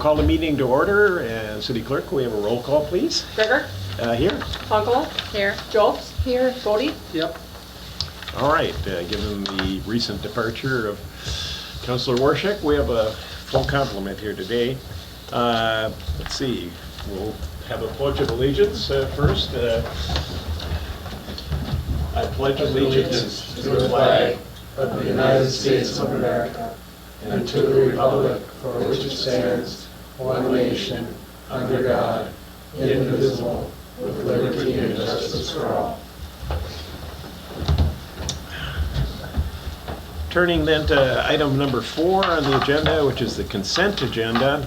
Call the meeting to order, and City Clerk, we have a roll call, please. Gregor? Here. Conkle? Here. Jobs? Here. Bodie? Yep. All right, given the recent departure of Councillor Warshak, we have a full complement here today. Let's see, we'll have a pledge of allegiance first. I pledge allegiance to the flag of the United States of America and to the republic for which it stands, one nation, under God, indivisible, with liberty and justice for all. Turning then to item number 4 on the agenda, which is the consent agenda.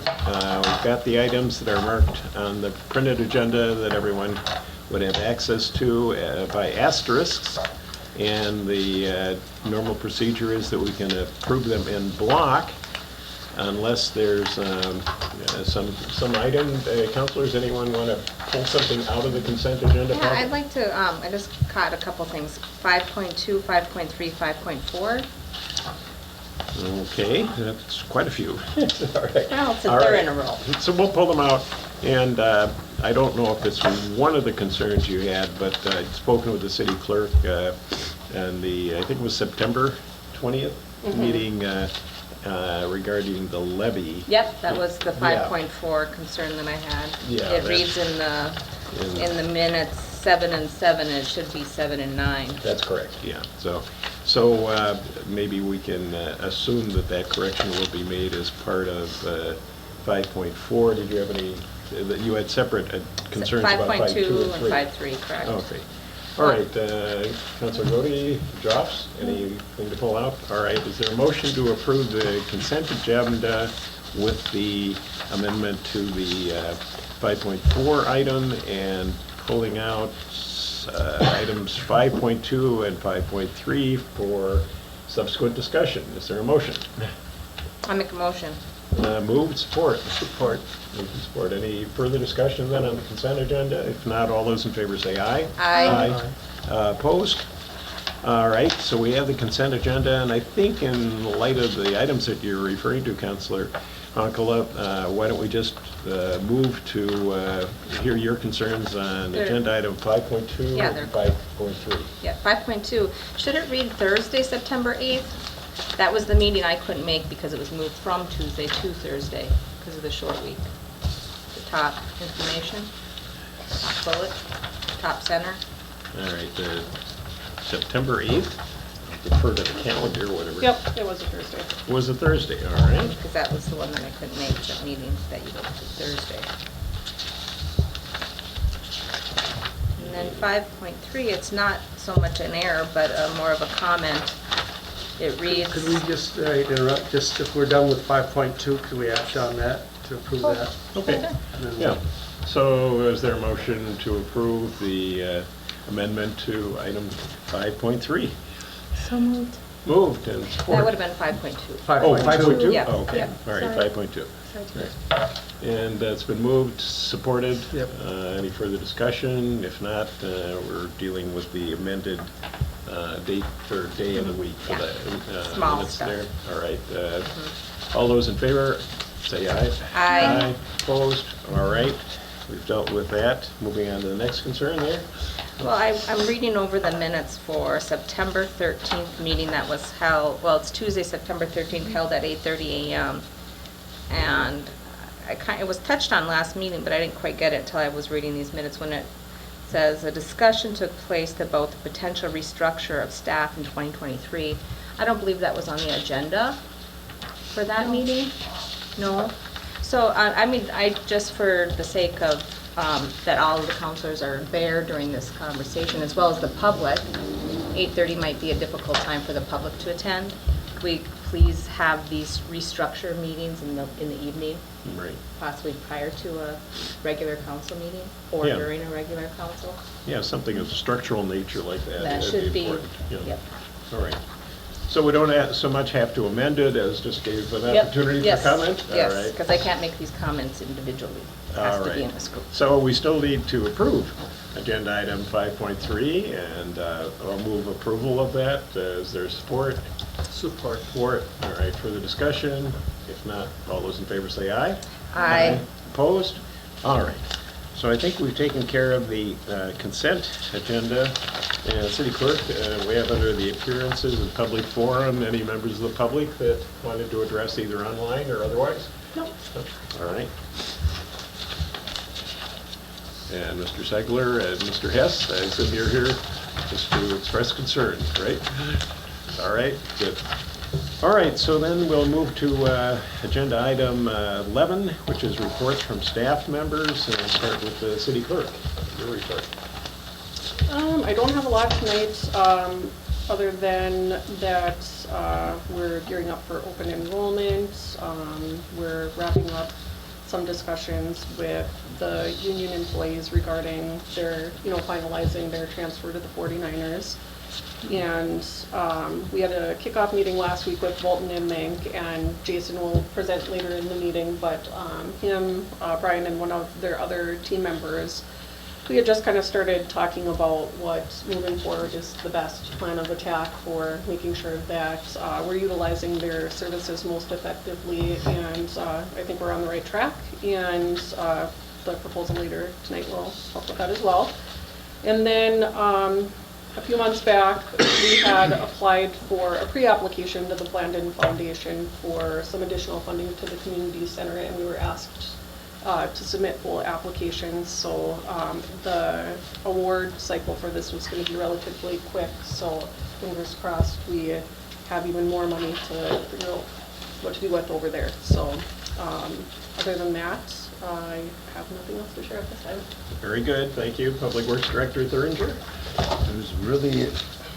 We've got the items that are marked on the printed agenda that everyone would have access to by asterisks. And the normal procedure is that we can approve them in block unless there's some item. Councilors, anyone want to pull something out of the consent agenda? Yeah, I'd like to, I just caught a couple things, 5.2, 5.3, 5.4. Okay, that's quite a few. All right. Well, it's a All third right. in a row. So we'll pull them out, and I don't know if this was one of the concerns you had, but I'd spoken with the city clerk and I think it was September 20th meeting regarding the levy. Yep, that was the Yeah. 5.4 concern that I had. Yeah, It that- reads in the minutes 7 and 7, and it should be 7 and 9. That's correct, yeah. So maybe we can assume that that correction will be made as part of 5.4. Did you have any, you had separate concerns about 5.2 and 5.3, correct. Okay. All right, Councilor Bodie, drops, anything to pull out? All right, is there a motion to approve the consent agenda with the amendment to the 5.4 item and pulling out items 5.2 and 5.3 for subsequent discussion? Is there a motion? I make a motion. Moved, support. Support. Moved and support. Any further discussion then on the consent agenda? If not, all those in favor say aye. Aye. Opposed? All right, so we have the consent agenda, and I think in light of the items that you're referring to, Councillor Honkala, why don't we just move to hear your concerns on agenda item 5.2 Yeah, and 5.3. Yeah, 5.2. Should it read Thursday, September 8th? That was the meeting I couldn't make because it was moved from Tuesday to Thursday because of the short week. The top information, bullet, top center. All right, September 8th, defer to the calendar, whatever. Yep, it was a Thursday. Was a Thursday, all right. Because that was the one that I couldn't make, that meeting that you go to Thursday. And then 5.3, it's not so much an error, but more of a comment. It reads... Could we just interrupt, just if we're done with 5.2, could we act on that to approve that? Okay, And then- yeah. So is there a motion to approve the amendment to item 5.3 So moved. Moved and support. That would have been 5.2. 5.2? Yeah, Oh, okay, yeah, all right, sorry. 5.2. Sorry. And that's been moved, supported. Yep. Any further discussion? If not, we're dealing with the amended date or day of the week for Yeah. the Small minutes stuff. there. All right, all those in favor, say aye. Aye. Opposed? All right, we've dealt with that. Moving on to the next concern there. Well, I'm reading over the minutes for September 13th meeting that was held, well, it's Tuesday, September 13th, held at 8:30 a.m. And it was touched on last meeting, but I didn't quite get it until I was reading these minutes when it says, a discussion took place about the potential restructure of staff in 2023. I don't believe that was on the agenda for that meeting. No? So, I mean, just for the sake of that all of the counselors are there during this conversation, as well as the public, 8:30 might be a difficult time for the public to attend. Could we please have these restructure meetings in the evening, Right. possibly prior to a regular council meeting, or Yeah. during a regular council? Yeah, something of structural nature like that. That that'd should be, important, yeah. yep. All right. So we don't so much have to amend it as just gave an Yep. opportunity for Yes. comment? All Yes, right. because I can't make these comments individually. It has All to be right. in this group. So we still need to approve agenda item 5.3, and I'll move approval of that. Is there support? Support. Support. All right, further discussion? If not, all those in favor say aye. Aye. Opposed? All right. So I think we've taken care of the consent agenda. And City Clerk, we have under the appearances and public forum, any members of the public that wanted to address either online or otherwise? Nope. All right. And Mr. Segler and Mr. Hess, I assume you're here just to express concern, right? All right, good. All right, so then we'll move to agenda item 11, which is reports from staff members, and I'll start with the city clerk. Your report. I don't have a lot tonight, other than that we're gearing up for open enrollment. We're wrapping up some discussions with the union employees regarding their, finalizing their transfer to the 49ers. And we had a kickoff meeting last week with Bolton and Mink, and Jason will present later in the meeting, but him, Brian, and one of their other team members, we had just kind of started talking about what moving forward is the best plan of attack for making sure that we're utilizing their services most effectively, and I think we're on the right track, and the proposal later tonight will help with that as well. And then a few months back, we had applied for a pre-application to the Blandon Foundation for some additional funding to the community center, and we were asked to submit full applications. So the award cycle for this was going to be relatively quick, so fingers crossed we have even more money to figure out what to do with over there. So other than that, I have nothing else to share at this time. Very good, thank you. Public Works Director Thuringer. There's really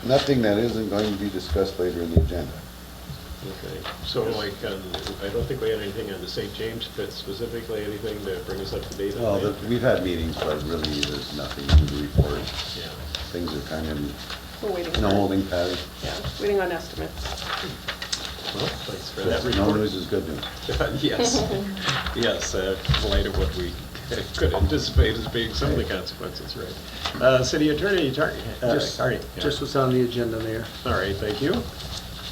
nothing that isn't going to be discussed later in the agenda. Okay, so like, I don't think we had anything on the St. James pit specifically, anything to bring us up to date on Well, that? we've had meetings, but really there's nothing to report. Yeah. Things are kind of We're waiting. in a holding pattern. Yeah, waiting on estimates. Well, thanks for that So report. no news is good news. Yes, yes, in light of what we could anticipate as being some of the consequences, right? City Attorney, Artie. Just what's on the agenda, Mayor. All right, thank you.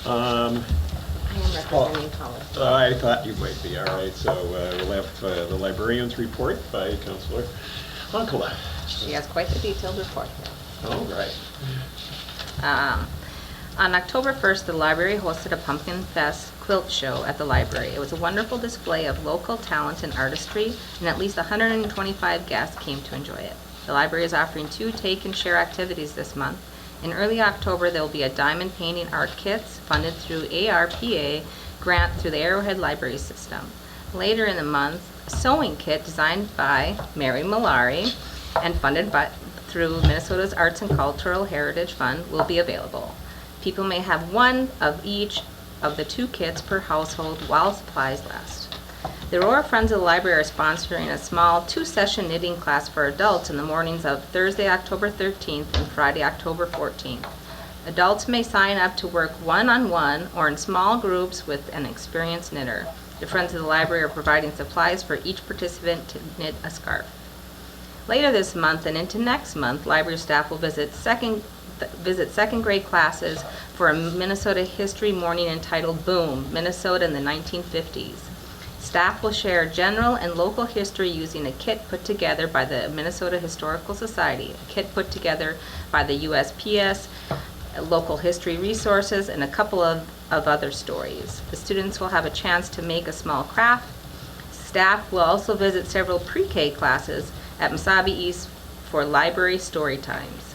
I am representing Hollis. I thought you might be, all right, so we'll have the librarian's report by Councilor Honkala. She has quite the detailed report here. All right. On October 1st, the library hosted a Pumpkin Fest quilt show at the library. It was a wonderful display of local talent and artistry, and at least 125 guests came to enjoy it. The library is offering 2 take and share activities this month. In early October, there will be a diamond painting art kits funded through ARPA grant through the Arrowhead Library System. Later in the month, a sewing kit designed by Mary Malari and funded through Minnesota's Arts and Cultural Heritage Fund will be available. People may have one of each of the 2 kits per household while supplies last. The Aurora Friends of the Library are sponsoring a small 2-session knitting class for adults in the mornings of Thursday, October 13th and Friday, October 14th. Adults may sign up to work one-on-one or in small groups with an experienced knitter. The Friends of the Library are providing supplies for each participant to knit a scarf. Later this month and into next month, library staff will visit second grade classes for a Minnesota history morning entitled Boom, Minnesota in the 1950s. Staff will share general and local history using a kit put together by the Minnesota Historical Society, a kit put together by the USPS, local history resources, and a couple of other stories. The students will have a chance to make a small craft. Staff will also visit several pre-K classes at Mesabi East for library story times.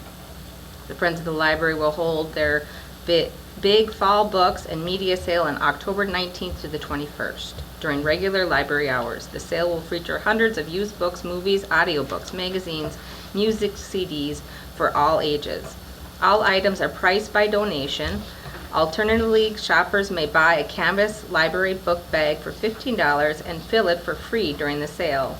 The Friends of the Library will hold their big fall books and media sale on October 19th to the 21st. During regular library hours, the sale will feature hundreds of used books, movies, audiobooks, magazines, music CDs for all ages. All items are priced by donation. Alternatively, shoppers may buy a canvas library book bag for $15 and fill it for free during the sale.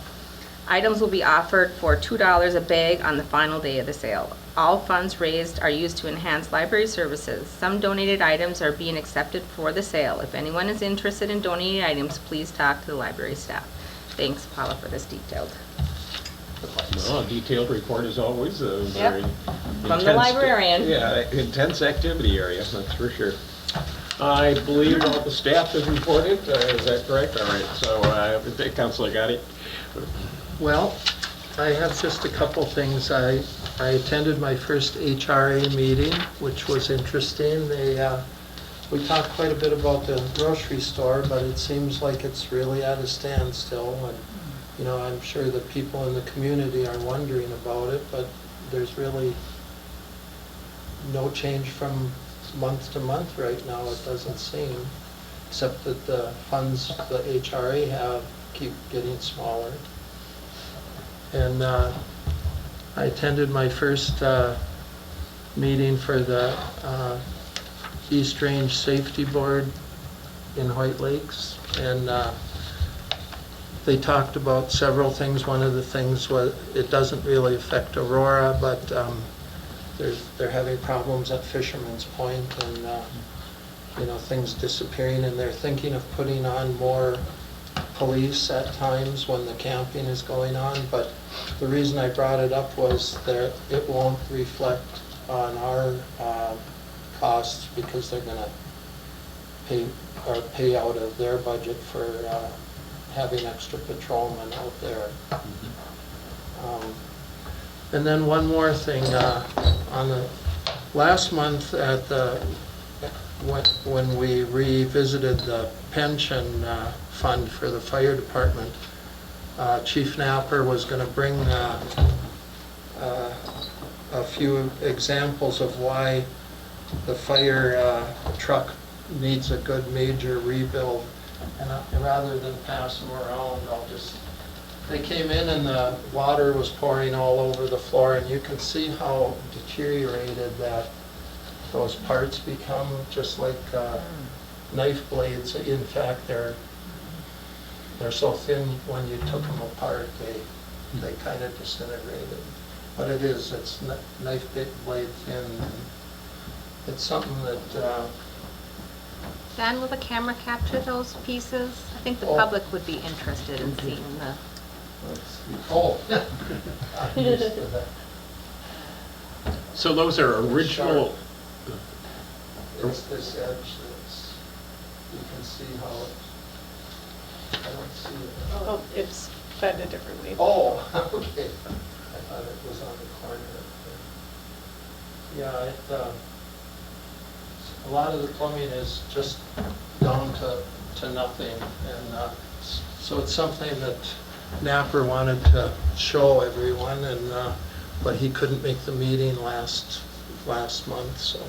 Items will be offered for $2 a bag on the final day of the sale. All funds raised are used to enhance library services. Some donated items are being accepted for the sale. If anyone is interested in donating items, please talk to the library staff. Thanks, Paula, for this detailed report. Well, a detailed report is always a very From the librarian. Yeah, intense activity area, that's for sure. I believe all the staff has reported, is that correct? All right, so, Councilor Gotti? Well, I have just a couple things. I attended my first HRA meeting, which was interesting. We talked quite a bit about the grocery store, but it seems like it's really at a standstill. And, you know, I'm sure the people in the community are wondering about it, but there's really no change from month to month right now, it doesn't seem, except that the funds the HRA have keep getting smaller. And I attended my first meeting for the East Range Safety Board in White Lakes, and they talked about several things. One of the things was it doesn't really affect Aurora, but they're having problems at Fisherman's Point, and you know, things disappearing, and they're thinking of putting on more police at times when the camping is going on. But the reason I brought it up was that it won't reflect on our costs, because they're gonna pay out of their budget for having extra patrolmen out there. And then one more thing, on the last month at when we revisited the pension fund for the fire department, Chief Napper was going to bring a few examples of why the fire truck needs a good major rebuild. And rather than pass them around, they came in and the water was pouring all over the floor, and you can see how deteriorated those parts become, just like knife blades. In fact, they're so thin when you took them apart, they kind of disintegrated. But it's knife blade thin. And it's something that Dan, will the camera capture those pieces? I think the public would be interested in seeing the... let's see. Oh. I'm used to that. So those are original... It's this edge that's, you can see how I don't see it. Oh, it's fed a different way. Oh, okay. I thought it was on the corner up there. Yeah, a lot of the plumbing is just down to nothing, and so it's something that Napper wanted to show everyone, and but he couldn't make the meeting last month, so.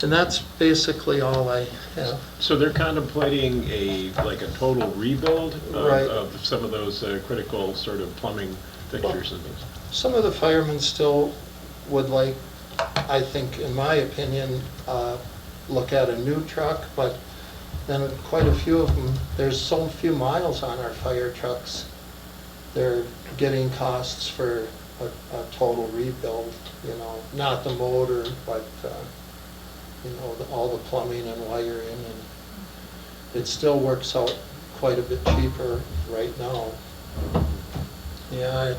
And that's basically all I have. So they're contemplating a total rebuild Right. of some of those critical sort of plumbing fixtures and things? Some of the firemen still would like, I think, in my opinion, look at a new truck, but then quite a few of them, there's so few miles on our fire trucks, they're getting costs for a total rebuild, you know, not the motor, but, you know, all the plumbing and wiring, and it still works out quite a bit cheaper right now. Yeah,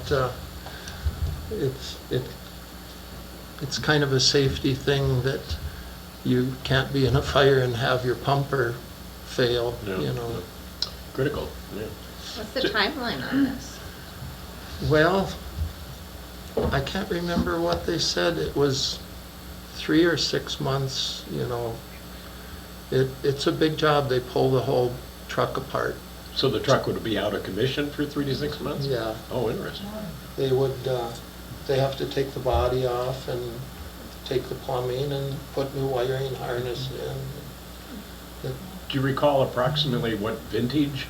it's kind of a safety thing that you can't be in a fire and have your pumper fail, Yeah. you know. Critical, yeah. What's the timeline on this? Well, I can't remember what they said. It was 3 or 6 months, you know. It's a big job. They pull the whole truck apart. So the truck would be out of commission for 3 to 6 months? Yeah. Oh, interesting. They would, they have to take the body off and take the plumbing and put new wiring harness in. Do you recall approximately what vintage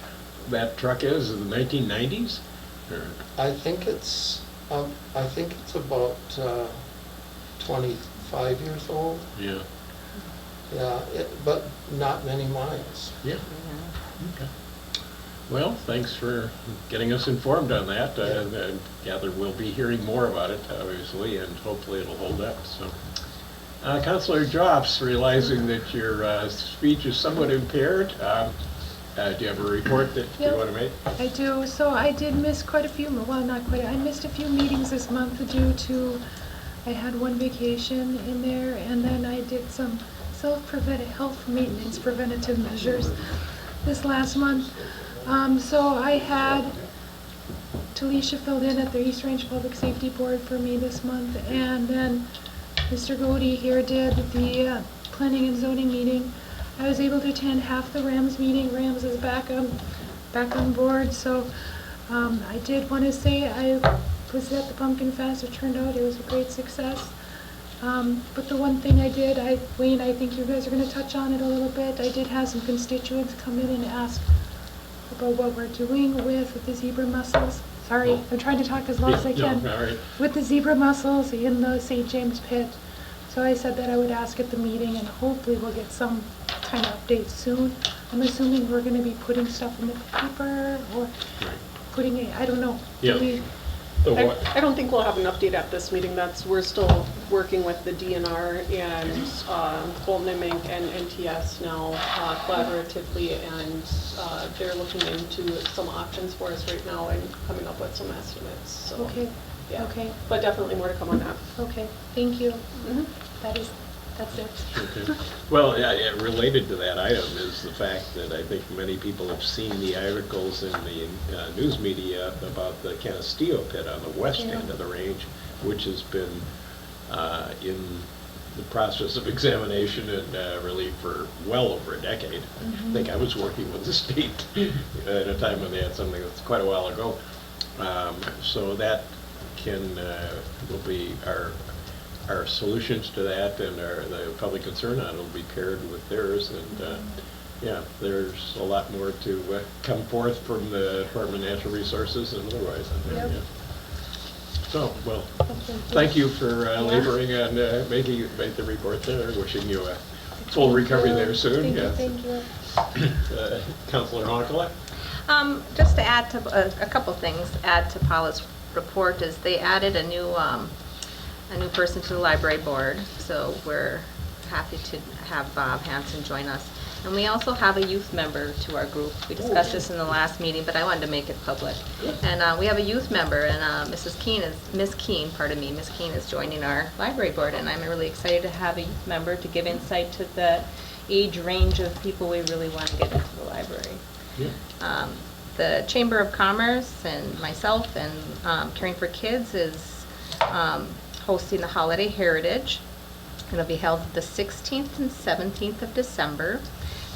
that truck is? Is it the 1990s? Or- I think it's about 25 years old. Yeah. Yeah, but not many miles. Yeah. Okay. Well, thanks for getting us informed on that. I gather we'll be hearing more about it, obviously, and hopefully it'll hold up. So, Councilor Drops, realizing that your speech is somewhat impaired, do you have a report that you want to make? I do. So I did miss quite a few, well, not quite, I missed a few meetings this month due to, I had one vacation in there, and then I did some health maintenance preventative measures this last month. So I had Talisha filled in at the East Range Public Safety Board for me this month, and then Mr. Godey here did the planning and zoning meeting. I was able to attend half the RAMS meeting. RAMS is back on board, so I did want to say I was at the Pumpkin Fest. It turned out it was a great success. But the one thing I did, Wayne, I think you guys are going to touch on it a little bit. I did have some constituents come in and ask about what we're doing with the zebra mussels. Sorry, I'm trying to talk as loud as I can. No, all right. With the zebra mussels in the St. James pit. So I said that I would ask at the meeting, and hopefully we'll get some kind of update soon. I'm assuming we're going to be putting stuff in the paper or Right. putting it, I don't know. Yeah. I don't think we'll have an update at this meeting. We're still working with the DNR and Bolton and Mink and NTS now collaboratively, and they're looking into some options for us right now and coming up with some estimates. So, Okay, yeah. okay, But definitely more to come on that. okay, thank you. Mhm. That's it. Okay. Well, yeah, related to that item is the fact that I think many people have seen the articles in the news media about the Canastillo pit on the west Yeah. end of the range, which has been in the process of examination and relief for well over a decade. I think I was working with the state at a time when they had something that's quite a while ago. So that will be our solutions to that, and the public concern on it will be paired with theirs, and yeah, there's a lot more to come forth from the Department of Natural Resources and otherwise. I think, Yep. yeah. So, well, Okay. thank you for laboring on make the report there. Wishing you a full recovery there soon. Thank you. Councilor Honkala? Just to add to a couple things, add to Paula's report is they added a new person to the library board, so we're happy to have Bob Hanson join us. And we also have a youth member to our group. We discussed this in the last meeting, but I wanted to make it public. And we have a youth member, and Miss Keene is joining our library board, and I'm really excited to have a youth member to give insight to the age range of people we really want to get into the library. Yeah. The Chamber of Commerce and myself and Caring for Kids is hosting the Holiday Heritage. It'll be held the 16th and 17th of December.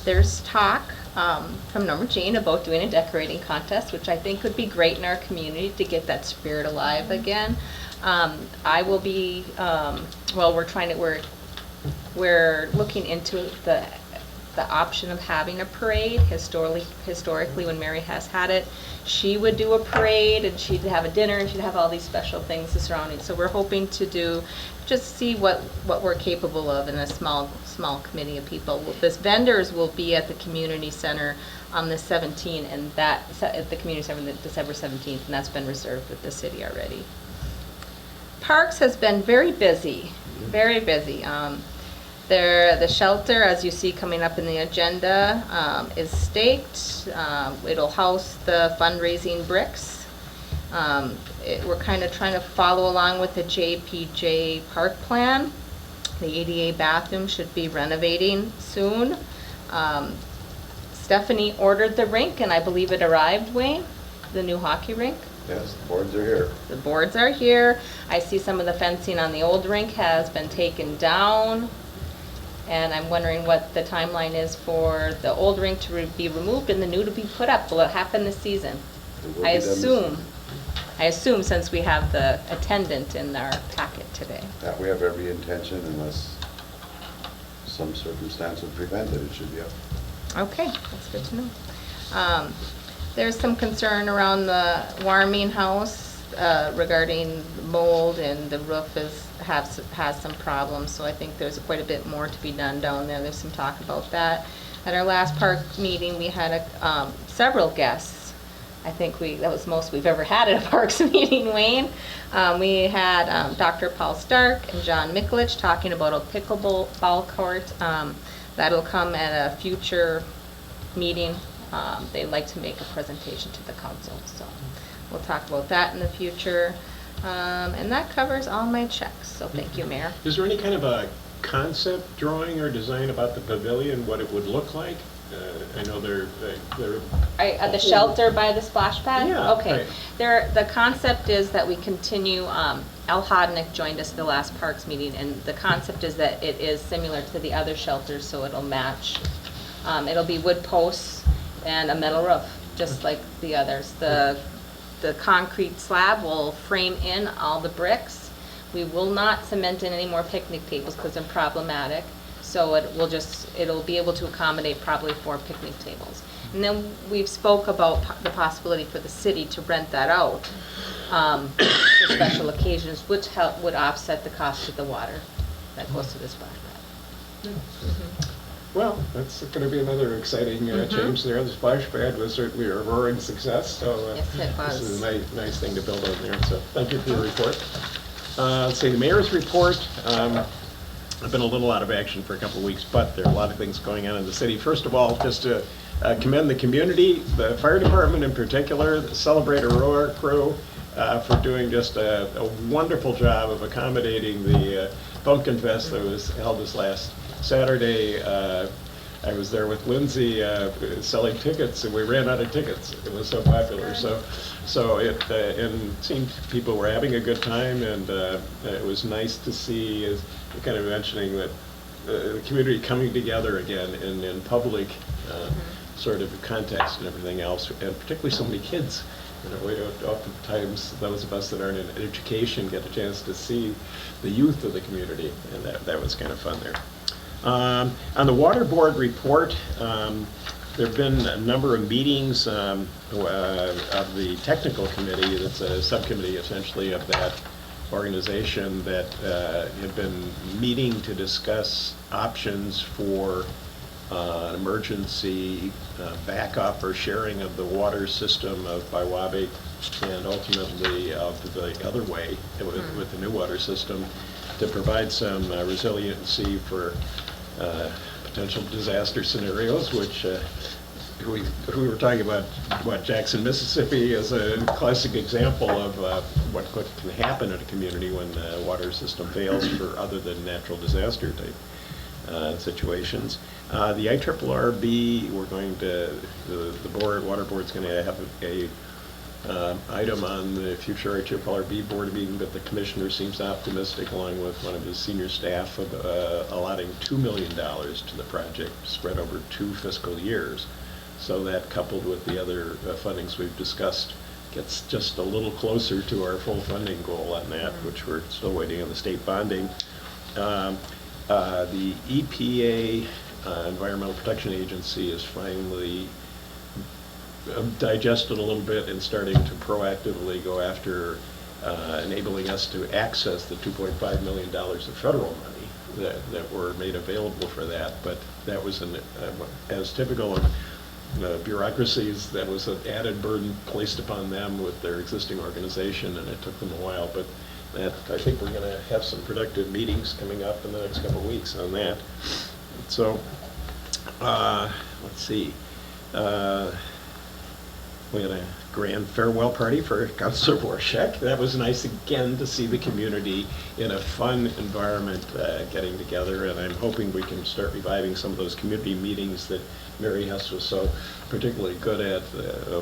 There's talk from Norma Jean about doing a decorating contest, which I think would be great in our community to get that spirit alive again. I will be, we're looking into the option of having a parade. Historically, when Mary has had it, she would do a parade and she'd have a dinner and she'd have all these special things surrounding. So we're hoping to just see what we're capable of in a small committee of people. This vendors will be at the community center on the 17th, and at the community center on December 17th, and that's been reserved with the city already. Parks has been very busy, very busy. The shelter, as you see coming up in the agenda, is staked. It'll house the fundraising bricks. We're kind of trying to follow along with the JPJ park plan. The ADA bathroom should be renovating soon. Stephanie ordered the rink, and I believe it arrived, Wayne, the new hockey rink. Yes, the boards are here. The boards are here. I see some of the fencing on the old rink has been taken down. And I'm wondering what the timeline is for the old rink to be removed and the new to be put up. Will it happen this season? It will I be done assume. Since we have the attendant in our packet today. That we have every intention, unless some circumstance would prevent it, it should be up. Okay, that's good to know. There's some concern around the warming house regarding mold, and the roof has some problems, so I think there's quite a bit more to be done down there. There's some talk about that. At our last park meeting, we had several guests. I think that was the most we've ever had at a parks meeting, Wayne. We had Dr. Paul Stark and John Mikulich talking about a pickleball court. That'll come at a future meeting. They'd like to make a presentation to the council, so we'll talk about that in the future. And that covers all my checks, so thank you, Mayor. Is there any kind of a concept drawing or design about the pavilion, what it would look like? I know they're At the shelter by the splash pad? Yeah, Okay. right. The concept is that we continue, Al Hodnick joined us the last Parks meeting, and the concept is that it is similar to the other shelters, so it'll match. It'll be wood posts and a metal roof, just like the others. The concrete slab will frame in all the bricks. We will not cement in any more picnic tables because they're problematic. So it'll be able to accommodate probably 4 picnic tables. And then we've spoke about the possibility for the city to rent that out for special occasions, which would offset the cost of the water that goes to the splash pad. Well, that's going to be another exciting change there. The splash pad was certainly a roaring success, so Yes, it was. this is a nice thing to build on there. So thank you for your report. Let's see, the mayor's report. I've been a little out of action for a couple of weeks, but there are a lot of things going on in the city. First of all, just to commend the community, the fire department in particular, the Celebrate Aurora crew, for doing just a wonderful job of accommodating the Pumpkin Fest that was held this last Saturday. I was there with Lindsay selling tickets, and we ran out of tickets. It was so popular. So it seemed people were having a good time, and it was nice to see, as you're kind of mentioning, that the community coming together again in public sort of context and everything else, and particularly so many kids. You know, we don't, oftentimes those of us that aren't in education get a chance to see the youth of the community, and that was kind of fun there. On the water board report, there have been a number of meetings of the technical committee. That's a subcommittee essentially of that organization that had been meeting to discuss options for an emergency backup or sharing of the water system of Biwabi, and ultimately of the other way with the new water system, to provide some resiliency for potential disaster scenarios, which we were talking about, Jackson, Mississippi is a classic example of what can happen in a community when the water system fails for other than natural disaster type situations. The IRRB, we're going to, the water board's going to have a item on the future IRRB board meeting, but the commissioner seems optimistic, along with one of his senior staff, of allotting $2 million to the project spread over 2 fiscal years. So that, coupled with the other fundings we've discussed, gets just a little closer to our full funding goal on that, which we're still waiting on the state bonding. The EPA, Environmental Protection Agency, is finally digested a little bit and starting to proactively go after enabling us to access the $2.5 million of federal money that were made available for that. But that was, as typical of bureaucracies, that was an added burden placed upon them with their existing organization, and it took them a while. But that, I think we're going to have some productive meetings coming up in the next couple of weeks on that. So, let's see. We had a grand farewell party for Councilor Warshek. That was nice again to see the community in a fun environment getting together, and I'm hoping we can start reviving some of those community meetings that Mary Hess was so particularly good at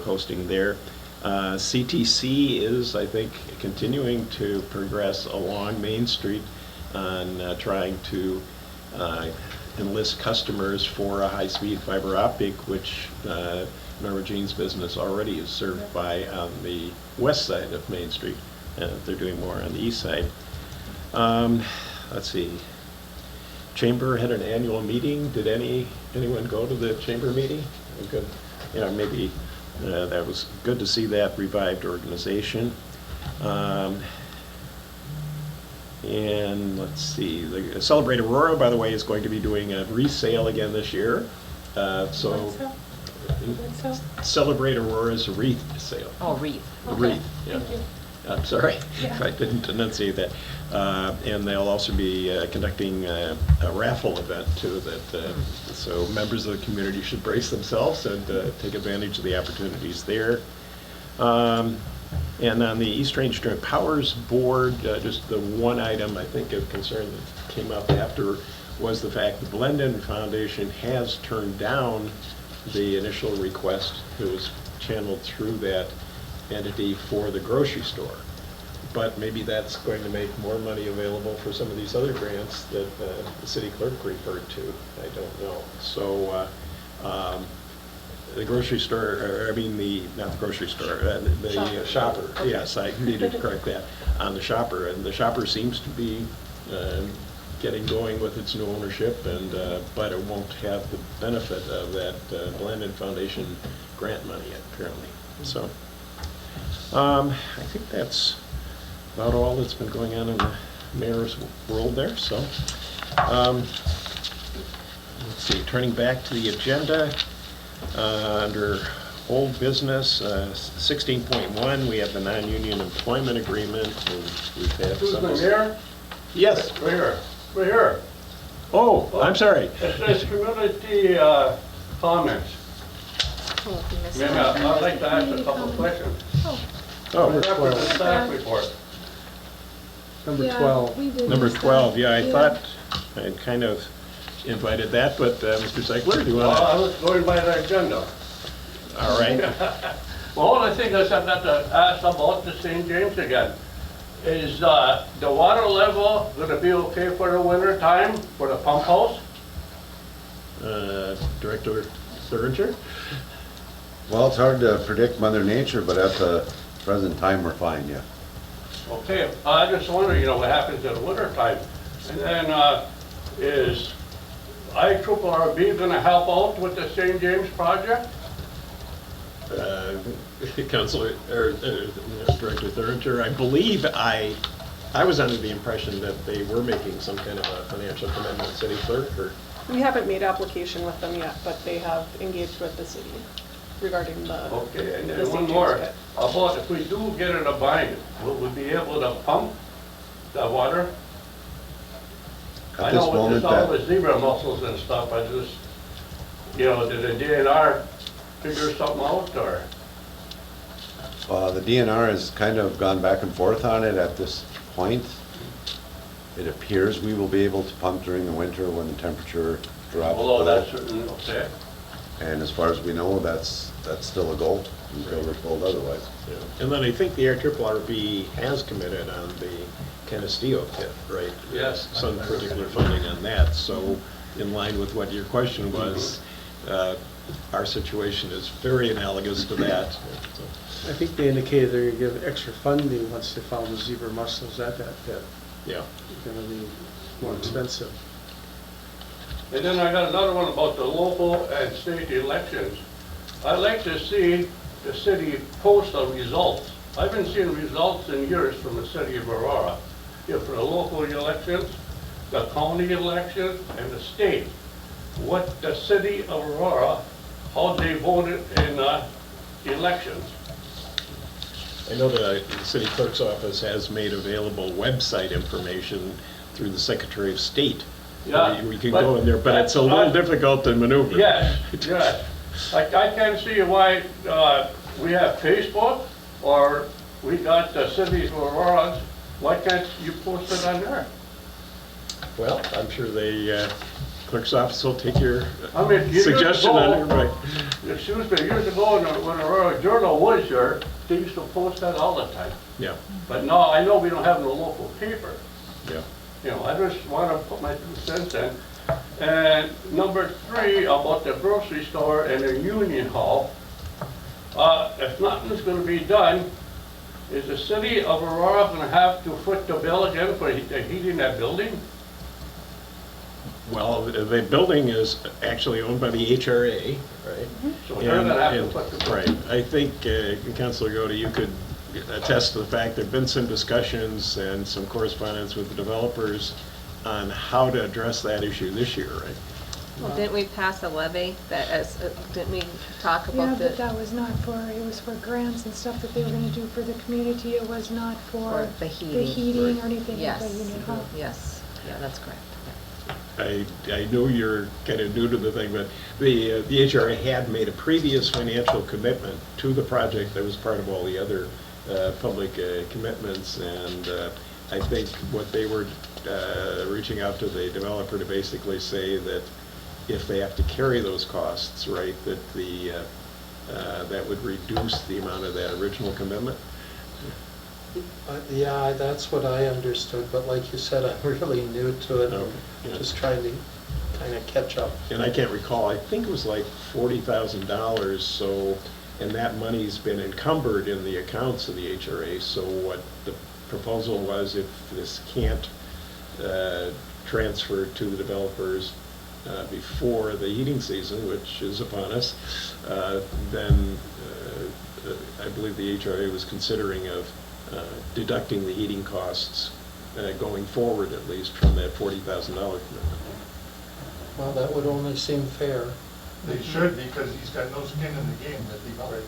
hosting there. CTC is, I think, continuing to progress along Main Street on trying to enlist customers for a high-speed fiber optic, which Norma Jean's business already is served by on the west side of Main Street. They're doing more on the east side. Let's see. Chamber had an annual meeting. Did anyone go to the chamber meeting? Good. You know, maybe that was good to see that revived organization. And let's see. The Celebrate Aurora, by the way, is going to be doing a resale again this year. So. Celebrate Aurora's wreath sale. Oh, wreath. Okay. Wreath, yeah. I'm sorry if I didn't enunciate that. And they'll also be conducting a raffle event too, so members of the community should brace themselves and take advantage of the opportunities there. And on the East Range Joint Powers Board, just the one item I think of concern that came up after was the fact the Blendon Foundation has turned down the initial request that was channeled through that entity for the grocery store. But maybe that's going to make more money available for some of these other grants that the city clerk referred to. I don't know. So the grocery store, or I mean not the grocery store, the shopper. Okay. Yes, I needed to correct that on the shopper. And the shopper seems to be getting going with its new ownership, and but it won't have the benefit of that Blendon Foundation grant money yet, apparently. So I think that's about all that's been going on in the mayor's world there. So let's see, turning back to the agenda, under old business, 16.1, we have the non-union employment agreement. And we've had Excuse some. me, Mayor? Yes. Right here. Right here. Oh, I'm sorry. It says community comments. Oh, you missed Maybe that. I'd like to ask a couple of questions. Oh, Reference to the staff report. Number Yeah, 12. we did number miss that. 12. Yeah, I thought I'd kind of invited that, but Mr. Seigler, do you Well, want I was going by the agenda. to? All right. Well, only thing is I've got to ask about the St. James again. Is the water level going to be okay for the winter time for the pump house? Director Thuringer? Well, it's hard to predict Mother Nature, but at the present time, we're fine, yeah. Okay, I just wonder, what happens in the winter time? And then is IRRB going to help out with the St. James project? Councilor, or Director Thuringer, I believe I was under the impression that they were making some kind of a financial commitment, city clerk, or? We haven't made application with them yet, but they have engaged with the city regarding the. Okay, and the then St. one James more. pit. About if we do get in a bind, will we be able to pump the water? At this moment, I know that, with zebra mussels and stuff, I just, did the DNR figure something out, or? the DNR has kind of gone back and forth on it at this point. It appears we will be able to pump during the winter when the temperature drops Although below. that's certainly okay. And as far as we know, that's still a goal until we're told otherwise. Yeah. And then I think the IRRB has committed on the Canastillo pit, right? Yes. Some particular funding on that, so in line with what your question was, our situation is very analogous to that. So, I think they indicated they're going to give extra funding once they found the zebra mussels at that pit. yeah. It's going to be more expensive. And then I got another one about the local and state elections. I'd like to see the city post the results. I've been seeing results in years from the city of Aurora. For the local elections, the county elections, and the state. What the city of Aurora, how they voted in elections. I know the city clerk's office has made available website information through the Secretary of State. Yeah, We can but go in there, but it's a little I- difficult to maneuver. Yes, yes. I can't see why we have Facebook or we got the city of Aurora. Why can't you post it on there? Well, I'm sure the clerk's office will take your I mean, years suggestion ago- on it, right? Excuse me, years ago when Aurora Journal was here, they used to post that all the time. Yeah, But now, I know we don't have no local paper. yeah. I just want to put my 2 cents in. And number 3, about the grocery store and the union hall. If nothing's going to be done, is the city of Aurora going to have to foot the bill again for heating that building? Well, the building is actually owned by the HRA, right? So they're going to have to And- foot the bill. Right. I think, Councilor Goda, you could attest to the fact there've been some discussions and some correspondence with the developers on how to address that issue this year, right? Well, didn't we pass a levy that, didn't we talk Yeah, about but the, that was not for, it was for grants and stuff that they were gonna do for the community. It was not for the heating? heating or anything like Yes, that unit hall. yes, yeah, that's correct. I know you're kind of new to the thing, but the HRA had made a previous financial commitment to the project that was part of all the other public commitments, and I think what they were reaching out to the developer to basically say that if they have to carry those costs, right, that that would reduce the amount of that original commitment. Yeah, that's what I understood, but like you said, I'm really new to it, Okay, and yeah. just trying to kind of catch up. And I can't recall, I think it was like $40,000, so, and that money's been encumbered in the accounts of the HRA, so what the proposal was, if this can't transfer to the developers before the heating season, which is upon us, then I believe the HRA was considering of deducting the heating costs going forward, at least, from that $40,000 commitment. Well, that would only seem fair. They should, because he's got no skin in the game, the developer.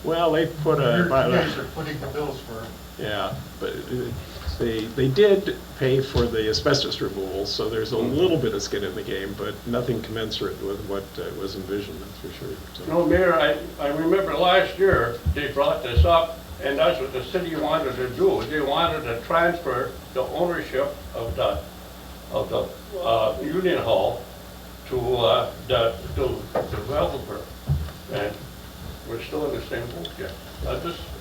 Well, they put You a, guys are footing the bills for him. yeah, but they did pay for the asbestos removal, so there's a little bit of skin in the game, but nothing commensurate with what was envisioned, that's for sure. So- No, Mayor, I remember last year, they brought this up, and that's what the city wanted to do. They wanted to transfer the ownership of the Union Hall to the developer. And we're still in the same boat yet.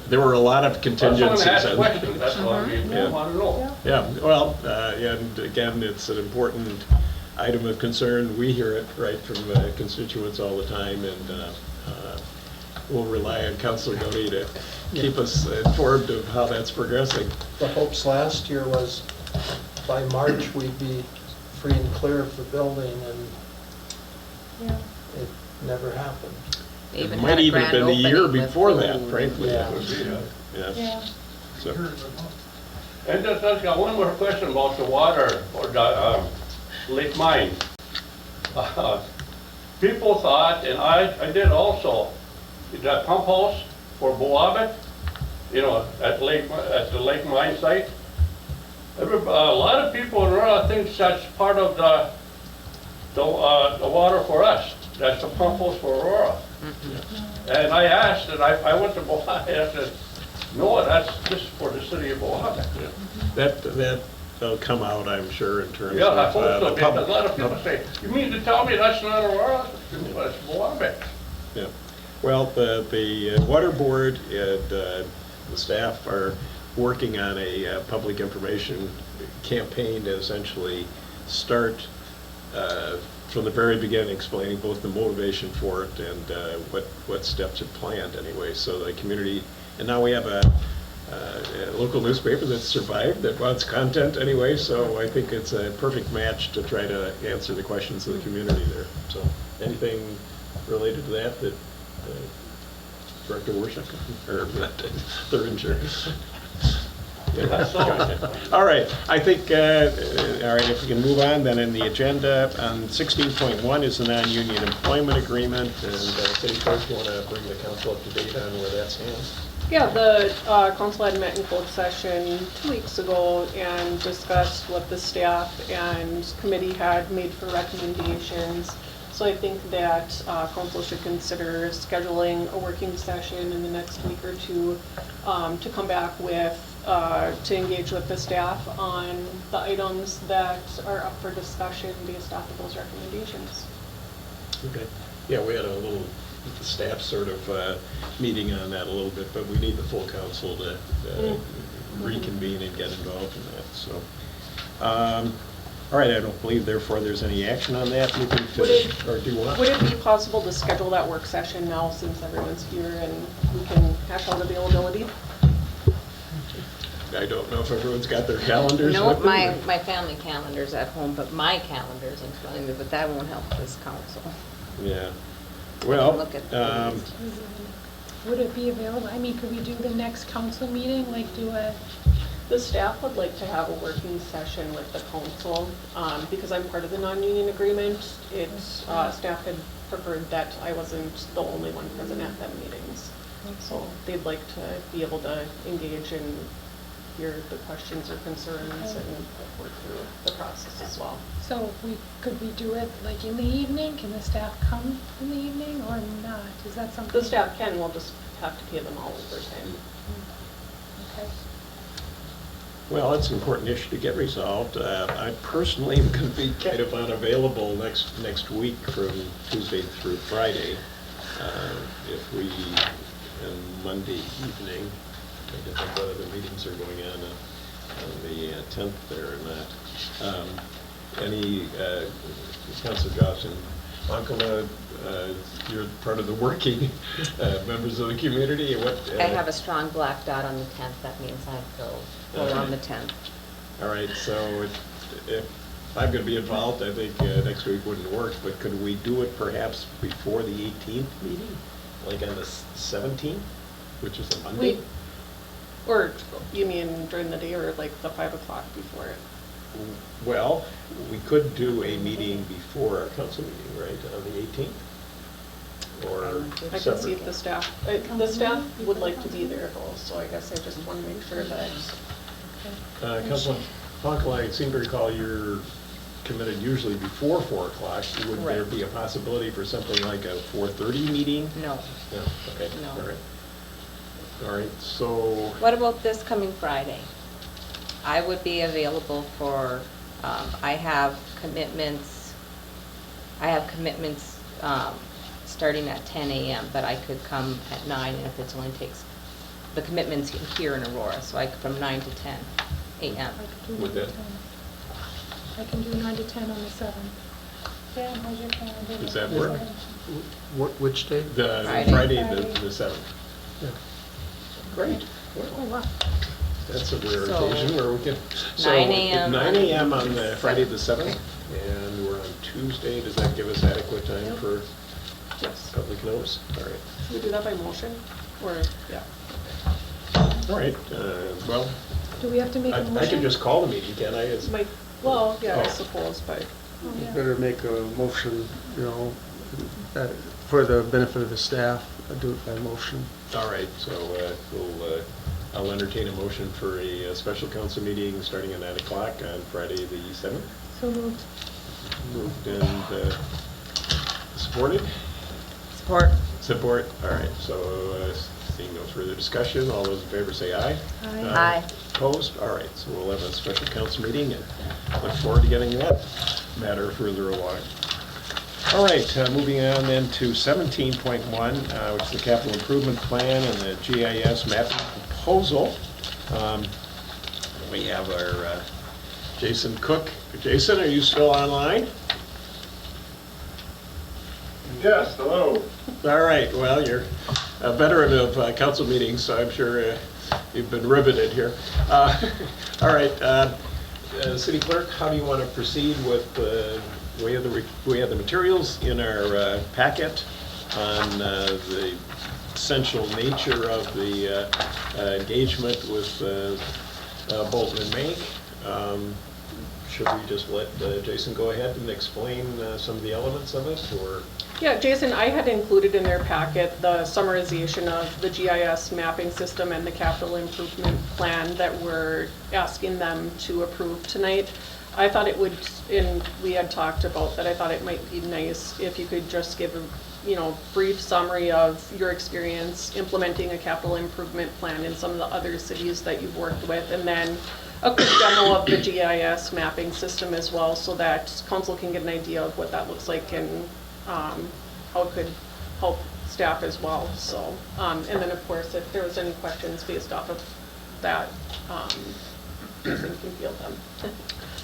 There were a lot of I just contingencies. want to ask and- questions, that's all I Yeah. want to know. Yeah, well, and again, it's an important item of concern. We hear it, right, from constituents all the time, and we'll rely on Councilor Doty to keep us informed of how that's progressing. The hopes last year was by March, we'd be free and clear of the building, and Yeah. it never happened. They It even might had a even have grand been the year opening with before that, food. frankly. Yeah. Yeah. Yeah. So, And just got one more question about the water or the Lake Mine. People thought, and I did also, that pump house for Boabit, you know, at the Lake Mine site. A lot of people in Aurora think that's part of the water for us. That's the pump house for Aurora. And I asked, and I went to Boabit, I said, no, that's just for the city of Boabit. that'll come out, I'm sure, in terms Yeah, I of hope so, the because public. a lot of people say, you mean to tell me that's not Aurora? That's Boabit. Yeah. Well, the water board and the staff are working on a public information campaign to essentially start from the very beginning, explaining both the motivation for it and what steps are planned anyway. So the community, and now we have a local newspaper that's survived, that wants content anyway, so I think it's a perfect match to try to answer the questions of the community there. So anything related to that Director Worship, or Thuringer? All right, I think, all right, if we can move on, then in the agenda, 16.1 is the non-union employment agreement, and City Clerk, you want to bring the council up to date on where that stands? Yeah, the council had met in closed session 2 weeks ago and discussed what the staff and committee had made for recommendations. So I think that council should consider scheduling a working session in the next week or two to come back with, to engage with the staff on the items that are up for discussion based off of those recommendations. Okay. Yeah, we had a little staff sort of meeting on that a little bit, but we need the full council to reconvene and get involved in that, so. All right, I don't believe therefore there's any action on that. Moving to, or do what? Would it be possible to schedule that work session now since everyone's here and we can hash out availability? I don't know if everyone's got their calendars No, with them. my family calendar's at home, but my calendar's in front of me, but that won't help this council. Yeah. Well, Look at Would it be available, I mean, could we do the next council meeting, like do a, The staff would like to have a working session with the council, because I'm part of the non-union agreement. It's, staff had preferred that I wasn't the only one present at them meetings. So they'd like to be able to engage and hear the questions or concerns and work through the process as well. so could we do it like in the evening? Can the staff come in the evening or not? Is that something? The staff can, we'll just have to pay them all overtime. Okay. Well, it's an important issue to get resolved. I personally am going to be kind of unavailable next week from Tuesday through Friday. If we, and Monday evening, I don't think what other meetings are going on the 10th there or not. Any, Councilor Johnson, Uncle, you're part of the working members of the community. What? I have a strong black dot on the 10th, that means I go full on the 10th. All right, so if I'm going to be involved, I think next week wouldn't work, but could we do it perhaps before the 18th meeting? Like on the 17th, which is a Monday? Or you mean during the day or like the 5 o'clock before it? Well, we could do a meeting before our council meeting, right, on the 18th? Or I can see separate? if the staff would like to be there though, so I guess I just want to make sure that. Councilman Ponkel, I seem to recall you're committed usually before 4 o'clock. Would there Right. be a possibility for something like a 4:30 meeting? No. No, okay, No. all right. All right, so, What about this coming Friday? I would be available for, I have commitments starting at 10 a.m., but I could come at 9, and if it only takes, the commitments here in Aurora, so from 9 to 10 a.m. I could do Would 9 to that- 10. I can do 9 to 10 on the 7th. Dan, how's your calendar? Does that work? Which day? the Friday. Friday, the 7th. Yeah. Great. Oh, wow. That's a rare So, occasion where we can. 9 a.m. 9 a.m. on the Friday the 7th, Okay. and we're on Tuesday. Does that give us adequate time for Yes. public notice? All right. Should we do that by motion? Or, yeah. All right, well, Do we have to make a motion? I can just call the meeting, can I? Well, yeah, I Oh. suppose, but Oh, You yeah. better make a motion, that for the benefit of the staff, do it by motion. All right, so I'll entertain a motion for a special council meeting starting at 9 o'clock on Friday the 7th. So moved. Moved and supported? Support. Support, all right, so seeing no further discussion, all those in favor say aye. Aye. Aye. Opposed? All right, so we'll have a special council meeting and look forward to getting that matter further along. All right, moving on then to 17.1, which is the capital improvement plan and the GIS mapping proposal. We have our Jason Cook. Jason, are you still online? Yes, hello. All right, well, you're a veteran of council meetings, so I'm sure you've been riveted here. All right, City Clerk, how do you want to proceed with, we have the materials in our packet on the essential nature of the engagement with Bolton and Mank. Should we just let Jason go ahead and explain some of the elements of it, or? yeah, Jason, I had included in their packet the summarization of the GIS mapping system and the capital improvement plan that we're asking them to approve tonight. I thought it would, and we had talked about that, I thought it might be nice if you could just give a brief summary of your experience implementing a capital improvement plan in some of the other cities that you've worked with, and then a quick demo of the GIS mapping system as well, so that council can get an idea of what that looks like and how it could help staff as well. So, and then of course, if there was any questions based off of that, Jason can field them.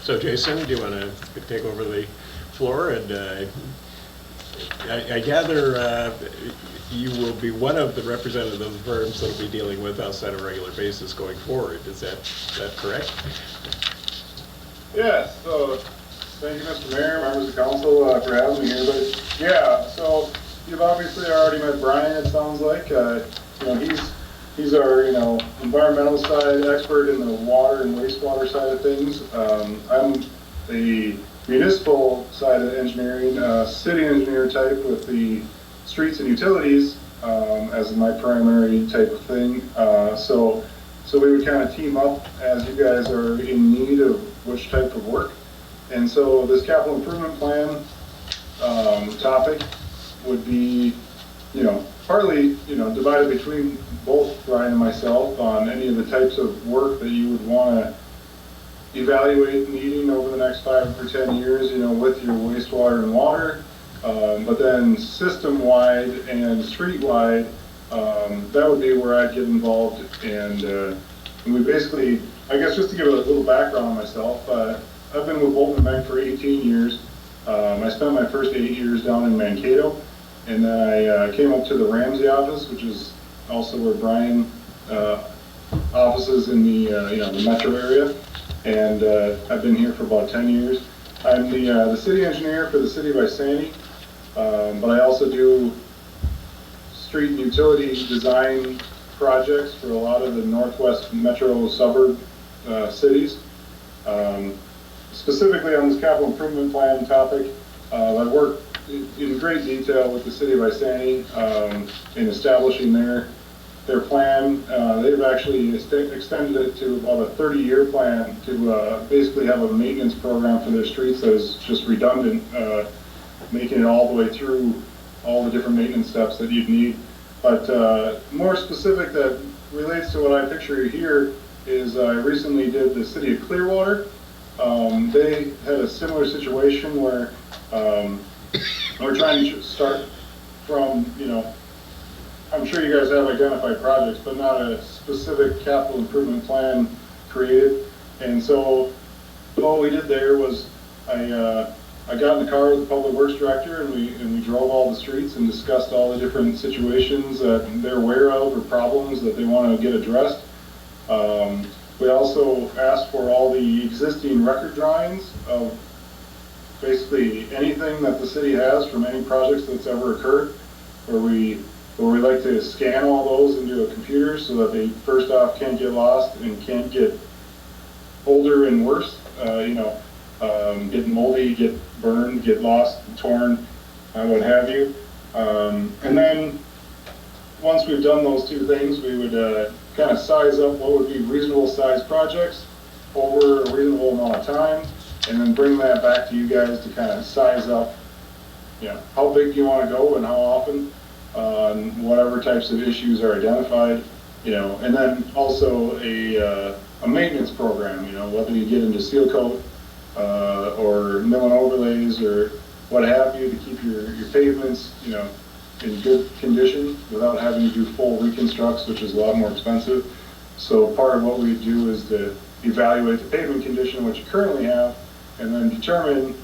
So Jason, do you want to take over the floor? And I gather you will be one of the representative firms that will be dealing with us on a regular basis going forward. Is that correct? Yes, so, thank you, Mr. Mayor, members of council, for having me here, but, yeah, so, you've obviously already met Brian, it sounds like, he's our, environmental side expert in the water and wastewater side of things. I'm the municipal side of engineering, city engineer type with the streets and utilities, as my primary type of thing. So we would kind of team up as you guys are in need of which type of work. And so this capital improvement plan topic would be, partly, divided between both Brian and myself on any of the types of work that you would want to evaluate needing over the next 5 or 10 years, with your wastewater and water. But then system-wide and street-wide, that would be where I'd get involved. And we basically, I guess just to give a little background on myself, I've been with Bolton Bank for 18 years. I spent my first 8 years down in Mankato, and then I came up to the Ramsey office, which is also where Brian offices in the the metro area. And I've been here for about 10 years. I'm the city engineer for the city of Isani, but I also do street and utility design projects for a lot of the northwest metro suburb cities. Specifically on this capital improvement plan topic, I worked in great detail with the city of Isani in establishing their plan. They've actually extended it to about a 30-year plan to basically have a maintenance program for their streets that is just redundant, making it all the way through all the different maintenance steps that you'd need. But more specific that relates to what I picture here is I recently did the city of Clearwater. They had a similar situation where we're trying to start from, I'm sure you guys have identified projects, but not a specific capital improvement plan created. And so all we did there was I got in the car with the public works director, and we drove all the streets and discussed all the different situations that they're aware of or problems that they want to get addressed. We also asked for all the existing record drawings of basically anything that the city has from any projects that's ever occurred, where we like to scan all those into a computer so that they first off can't get lost and can't get older and worse, get moldy, get burned, get lost, torn, what have you. And then once we've done those two things, we would kind of size up what would be reasonable sized projects over a reasonable amount of time, and then bring that back to you guys to kind of size up, how big do you want to go and how often, on whatever types of issues are identified, and then also a maintenance program, whether you get into seal coat or mill and overlays or what have you to keep your pavements, in good condition without having to do full reconstructs, which is a lot more expensive. So part of what we do is to evaluate the pavement condition, which you currently have, and then determine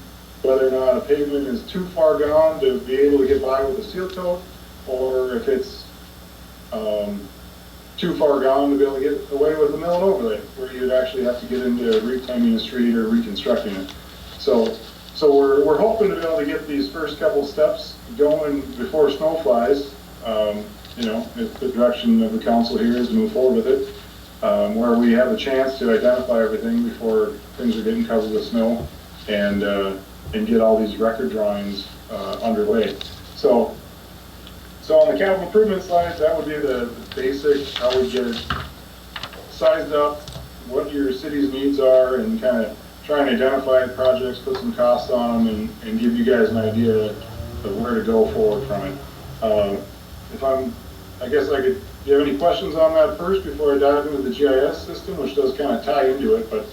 whether or not a pavement is too far gone to be able to get by with a seal coat, or if it's too far gone to be able to get away with a mill and overlay, where you'd actually have to get into reclaiming a street or reconstructing it. So we're hoping to be able to get these first couple steps going before snow flies, if the direction of the council here is to move forward with it, where we have a chance to identify everything before things are getting covered with snow, and get all these record drawings underway. So on the capital improvement side, that would be the basic, how we get it sized up, what your city's needs are, and kind of try and identify the projects, put some costs on them, and give you guys an idea of where to go forward from it. I guess do you have any questions on that first before I dive into the GIS system, which does kind of tie into it, but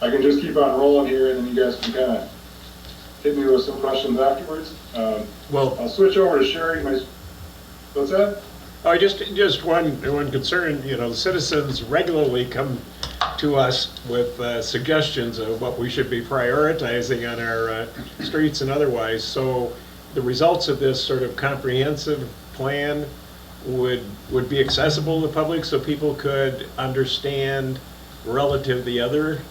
I can just keep on rolling here, and then you guys can kind of hit me with some questions afterwards. I'll switch over to Sherry. What's that? Oh, just one concern, the citizens regularly come to us with suggestions of what we should be prioritizing on our streets and otherwise. So the results of this sort of comprehensive plan would be accessible to the public, so people could understand relative to the other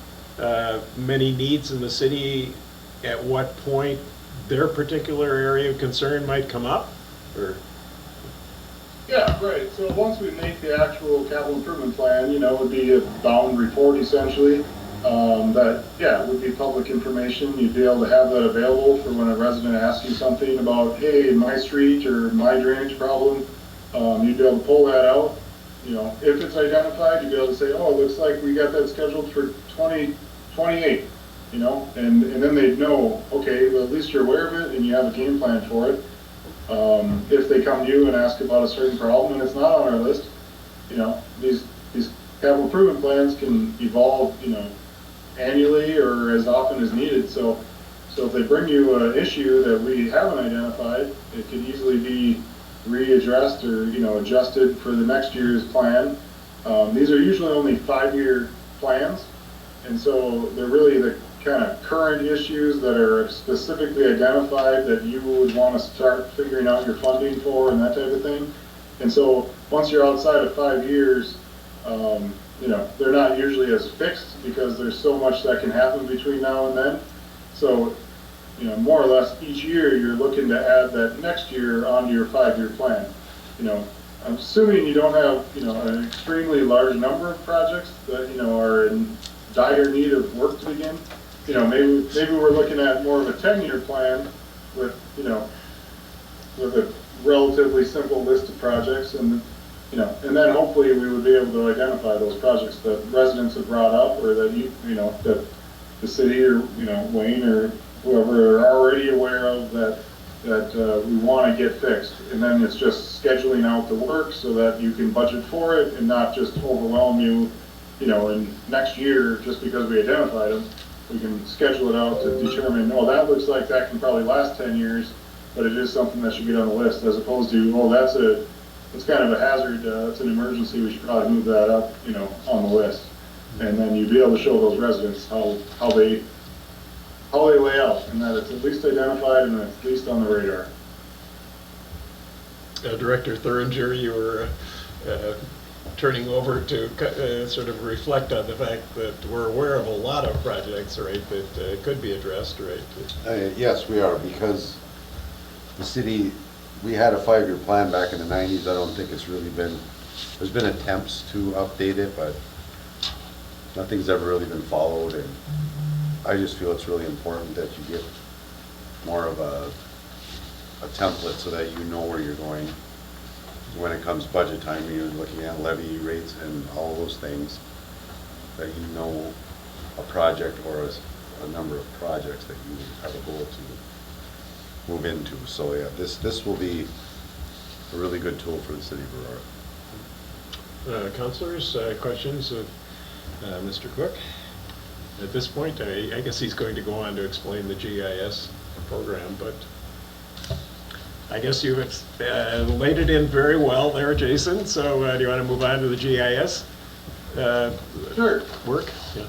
many needs in the city, at what point their particular area of concern might come up, or? Yeah, right. So once we make the actual capital improvement plan, it would be a bound report essentially. That would be public information. You'd be able to have that available for when a resident asks you something about, hey, my street or my drainage problem. You'd be able to pull that out. If it's identified, you'd be able to say, oh, it looks like we got that scheduled for 2028. And then they'd know, okay, well, at least you're aware of it and you have a game plan for it. if they come to you and ask about a certain problem and it's not on our list, these capital improvement plans can evolve, annually or as often as needed. So if they bring you an issue that we haven't identified, it could easily be readdressed or, adjusted for the next year's plan. These are usually only 5-year plans, and so they're really the kind of current issues that are specifically identified that you would want to start figuring out your funding for and that type of thing. And so once you're outside of 5 years, they're not usually as fixed because there's so much that can happen between now and then. So, more or less each year you're looking to add that next year onto your 5-year plan. I'm assuming you don't have, an extremely large number of projects that, are in dire need of work to begin. Maybe we're looking at more of a 10-year plan with, with a relatively simple list of projects, and then hopefully we would be able to identify those projects that residents have brought up, or that that the city or Wayne or whoever are already aware of that we want to get fixed. And then it's just scheduling out the work so that you can budget for it and not just overwhelm you, in next year just because we identified them. We can schedule it out to determine, that looks like that can probably last 10 years, but it is something that should get on the list, as opposed to, it's kind of a hazard, it's an emergency, we should probably move that up, on the list. And then you'd be able to show those residents how they lay out, and that it's at least identified and it's at least on the radar. Director Thuringer, you were turning over to sort of reflect on the fact that we're aware of a lot of projects, right, that could be addressed, right? Yes, we are, because the city, we had a 5-year plan back in the 90s. I don't think it's really there's been attempts to update it, but nothing's ever really been followed, and I just feel it's really important that you get more of a template so that you know where you're going. When it comes budget time, you're looking at levy rates and all those things, that you know a project or a number of projects that you have a goal to move into. So yeah, this will be a really good tool for the city of Aurora. Councilors, questions of Mr. Cook? At this point, I guess he's going to go on to explain the GIS program, but I guess you've laid it in very well there, Jason. So do you want to move on to the GIS Sure. work? Yeah.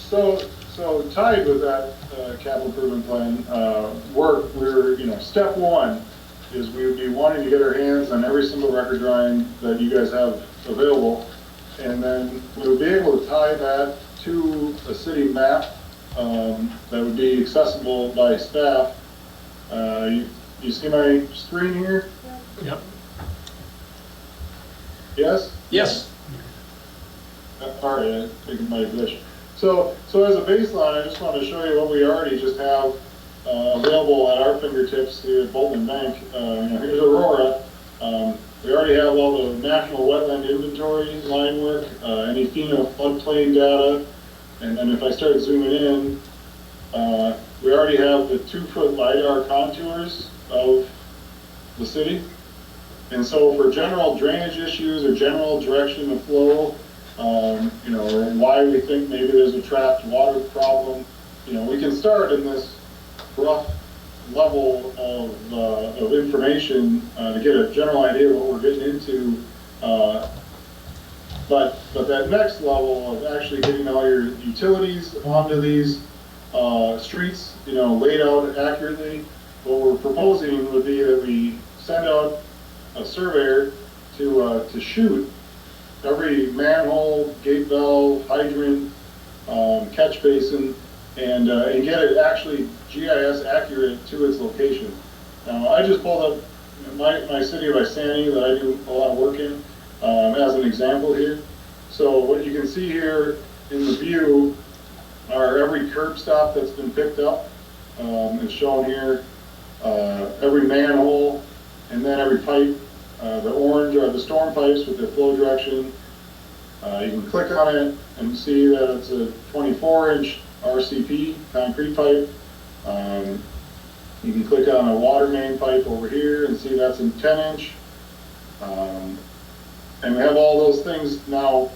So tied with that capital improvement plan work, we're, step one is we would be wanting to get our hands on every single record drawing that you guys have available, and then we would be able to tie that to a city map that would be accessible by staff. You see my screen here? Yep. Yes? Yes. All right, I think it might glitch. So as a baseline, I just want to show you what we already just have available at our fingertips here at Bolton Bank. Here's Aurora. We already have all the national wetland inventory line work, any FEMA floodplain data, and then if I start zooming in, we already have the 2-foot LiDAR contours of the city. And so for general drainage issues or general direction of flow, or why we think maybe there's a trapped water problem, we can start in this rough level of information to get a general idea of what we're getting into. But that next level of actually getting all your utilities onto these streets, laid out accurately, what we're proposing would be that we send out a surveyor to shoot every manhole, gate valve, hydrant, catch basin, and get it actually GIS accurate to its location. Now, I just pulled up my city of Isani that I do a lot of work in as an example here. So what you can see here in the view are every curb stop that's been picked up. It's shown here, every manhole, and then every pipe. The orange are the storm pipes with their flow direction. You can click on it and see that it's a 24-inch RCP concrete pipe. You can click on a water main pipe over here and see that's in 10-inch. And we have all those things now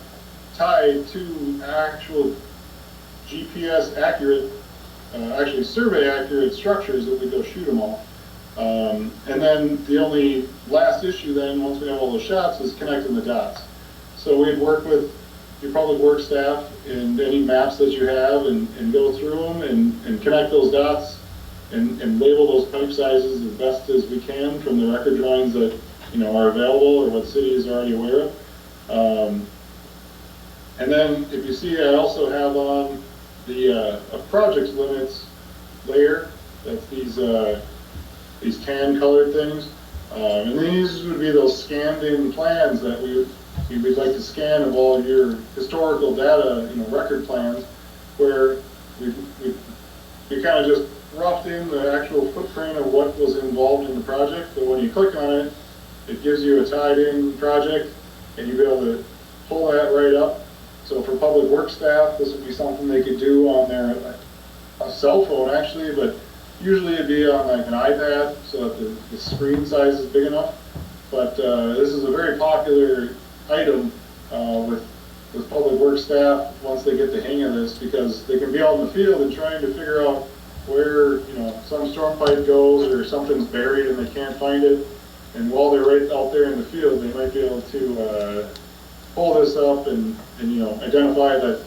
tied to actual GPS accurate, actually survey accurate structures that we go shoot them all. And then the only last issue then, once we have all those shots, is connecting the dots. So we'd work with your public works staff and any maps that you have and go through them and connect those dots and label those pipe sizes as best as we can from the record drawings that are available or what the city is already aware of. And then if you see, I also have on the project limits layer, that's these tan colored things. And these would be those scanned in plans that we'd like to scan of all your historical data, record plans, where we kind of just roughed in the actual footprint of what was involved in the project. But when you click on it, it gives you a tied in project and you'll be able to pull that right up. So for public works staff, this would be something they could do on their a cell phone actually, but usually it'd be on like an iPad so that the screen size is big enough. But this is a very popular item with public works staff once they get the hang of this, because they can be out in the field and trying to figure out where some storm pipe goes or something's buried and they can't find it. And while they're right out there in the field, they might be able to pull this up and identify that,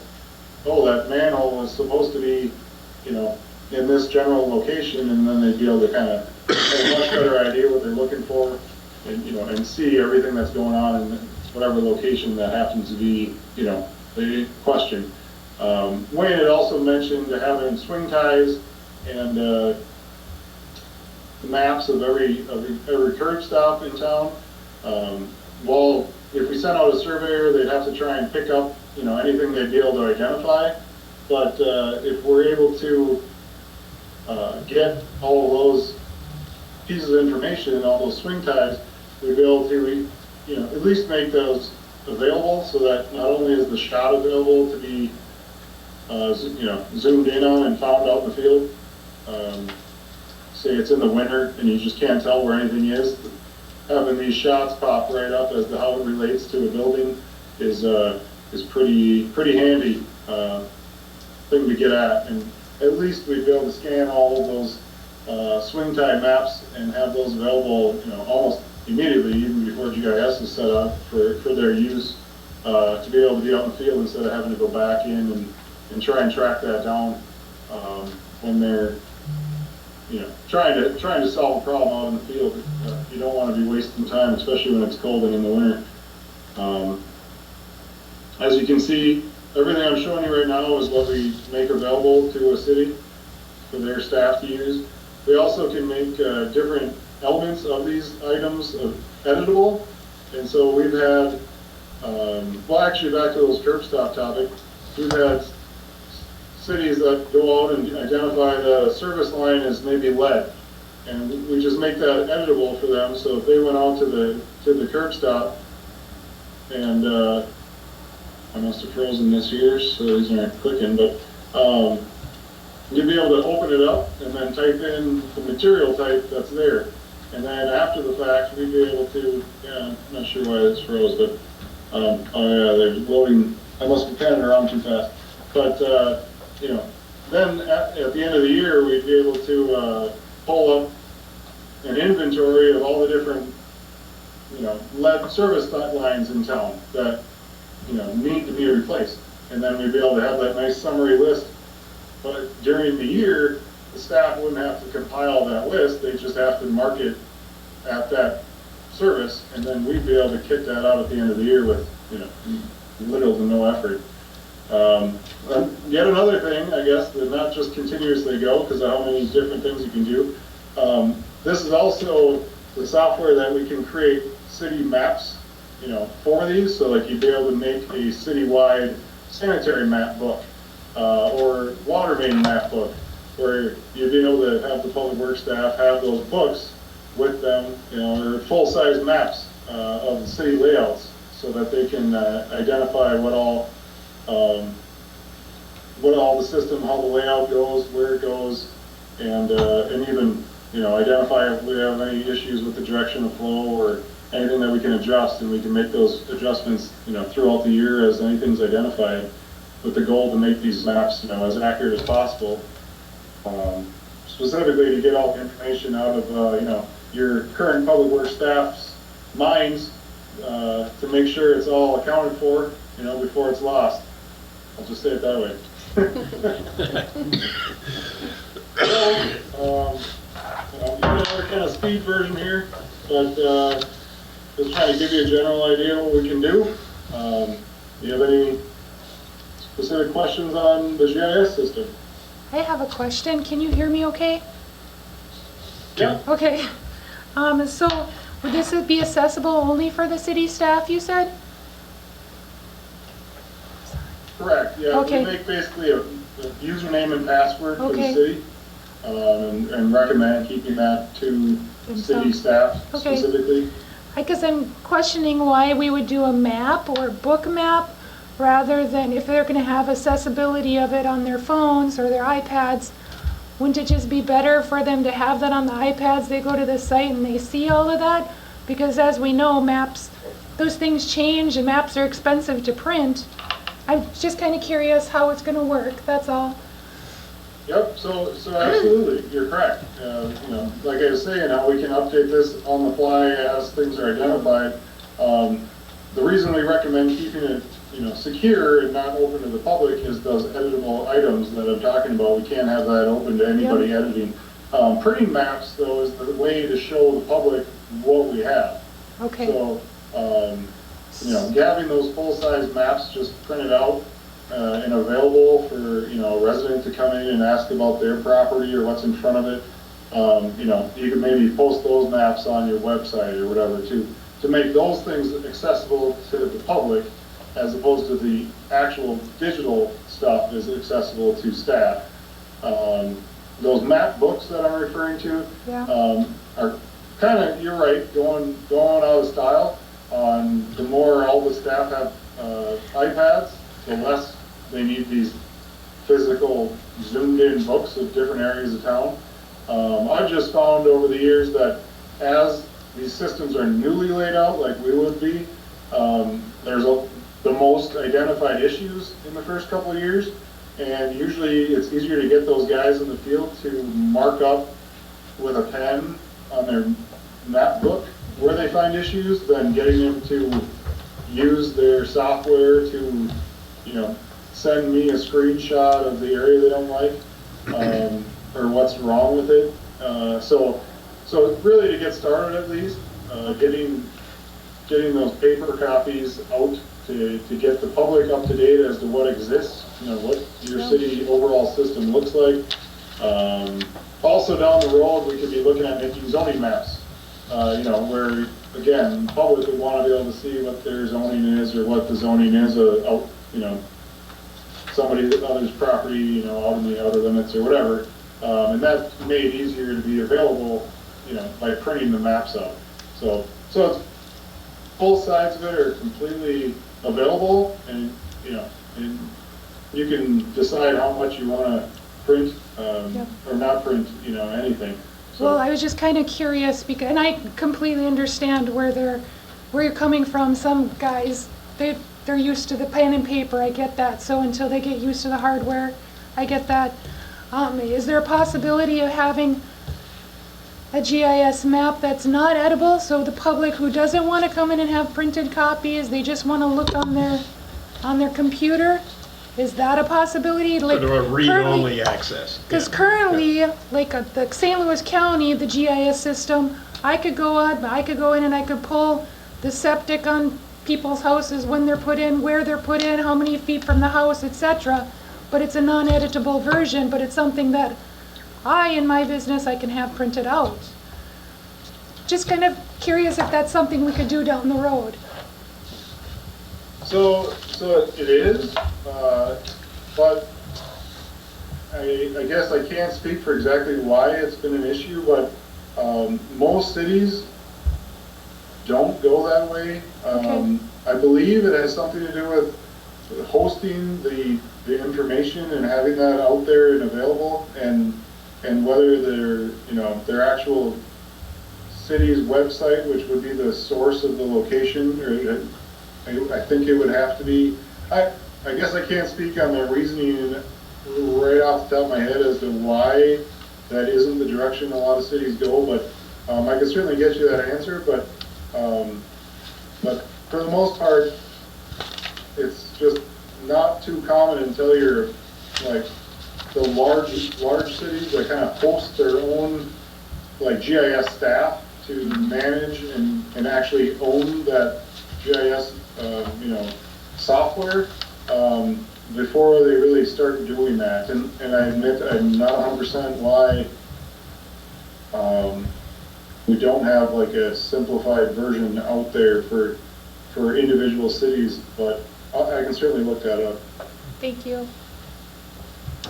oh, that manhole was supposed to be in this general location, and then they'd be able to kind of have a much better idea what they're looking for, and and see everything that's going on in whatever location that happens to be the question. Wayne had also mentioned having swing ties and maps of every curb stop in town. Well, if we sent out a surveyor, they'd have to try and pick up anything they'd be able to identify. But if we're able to get all of those pieces of information and all those swing ties, we'd be able to at least make those available, so that not only is the shot available to be zoomed in on and found out in the field. Say it's in the winter and you just can't tell where anything is, having these shots pop right up as to how it relates to a building is pretty handy thing to get at. And at least we'd be able to scan all of those swing tie maps and have those available almost immediately, even before GIS is set up for their use, to be able to be out in the field instead of having to go back in and try and track that down when they're trying to solve a problem out in the field. You don't want to be wasting time, especially when it's cold and in the winter. As you can see, everything I'm showing you right now is what we make available to a city for their staff to use. We also can make different elements of these items editable. And so we've had, well, actually back to those curb stop topic, we've had cities that go out and identify the service line as maybe lead. And we just make that editable for them. So if they went out to the curb stop, and I must have frozen this here, so these aren't clicking, but you'd be able to open it up and then type in the material type that's there. And then after the fact, we'd be able to, I'm not sure why this froze, but, oh yeah, they're loading, I must have panned around too fast. But, then at the end of the year, we'd be able to pull up an inventory of all the different, lead service lines in town that, need to be replaced. And then we'd be able to have that nice summary list. But during the year, the staff wouldn't have to compile that list, they just have to mark it at that service, and then we'd be able to kick that out at the end of the year with, little to no effort. Yet another thing, I guess, that not just continuously go, because of how many different things you can do. This is also the software that we can create city maps, for these, so like you'd be able to make a citywide sanitary map book, or water main map book, where you'd be able to have the public works staff have those books with them, or full-size maps of the city layouts, so that they can identify what all the system, how the layout goes, where it goes, and even identify if we have any issues with the direction of flow or anything that we can adjust, and we can make those adjustments, throughout the year as anything's identified, with the goal to make these maps, as accurate as possible. Specifically to get all the information out of, your current public works staff's minds, to make sure it's all accounted for, before it's lost. I'll just say it that way. So, another kind of speed version here, but just trying to give you a general idea of what we can do. Do you have any specific questions on the GIS system? I have a question. Can you hear me okay? Yeah. Okay. So would this be accessible only for the city staff, you said? Correct, yeah. Okay. We make basically a username and password for the Okay. city, and recommend keeping that to city staff Okay. specifically. I guess I'm questioning why we would do a map or book map rather than if they're going to have accessibility of it on their phones or their iPads. Wouldn't it just be better for them to have that on the iPads? They go to the site and they see all of that? Because as we know, maps, those things change and maps are expensive to print. I'm just kind of curious how it's going to work, that's all. Yep, so absolutely, you're correct. Like I was saying, how we can update this on the fly as things are identified. The reason we recommend keeping it, secure and not open to the public is those editable items that I'm talking about. We can't have that open to anybody editing. Printing maps, though, is the way to show the public what we have. Okay. So, having those full-size maps just printed out and available for, a resident to come in and ask about their property or what's in front of it. You can maybe post those maps on your website or whatever to make those things accessible to the public, as opposed to the actual digital stuff is accessible to staff. Those map books that I'm referring to are kind of, you're right, going out of style. The more all the staff have iPads, the less they need these physical zoomed-in books of different areas of town. I've just found over the years that as these systems are newly laid out, like we would be, there's the most identified issues in the first couple of years, and usually it's easier to get those guys in the field to mark up with a pen on their map book where they find issues than getting them to use their software to, send me a screenshot of the area they don't like, or what's wrong with it. So really to get started at least, getting those paper copies out to get the public up to date as to what exists, what your city overall system looks like. Also down the road, we could be looking at making zoning maps, where, again, the public would want to be able to see what their zoning is or what the zoning is, other's property, out in the outer limits or whatever. And that's made easier to be available, by printing the maps out. So it's, both sides of it are completely available, and, and you can decide how much you want to print, or not print, anything. So, Well, I was just kind of curious because, and I completely understand where you're coming from. Some guys, they're used to the pen and paper. I get that. So until they get used to the hardware, I get that. Is there a possibility of having a GIS map that's not edible, so the public who doesn't want to come in and have printed copies, they just want to look on their computer? Is that a possibility? Sort of a read-only access. Because currently, like the St. Louis County, the GIS system, I could go in and I could pull the septic on people's houses, when they're put in, where they're put in, how many feet from the house, etc. But it's a non-editable version, but it's something that in my business, I can have printed out. Just kind of curious if that's something we could do down the road. So it is, but I guess I can't speak for exactly why it's been an issue, but most cities don't go that way. Okay. I believe it has something to do with hosting the information and having that out there and available, and and whether their actual city's website, which would be the source of the location, or I think it would have to be. I guess I can't speak on their reasoning right off the top of my head as to why that isn't the direction a lot of cities go, but I can certainly get you that answer. But for the most part, it's just not too common until you're like the large cities that kind of host their own like GIS staff to manage and actually own that GIS software before they really start doing that. And I admit I'm not 100% why we don't have like a simplified version out there for individual cities, but I can certainly look that up. Thank you.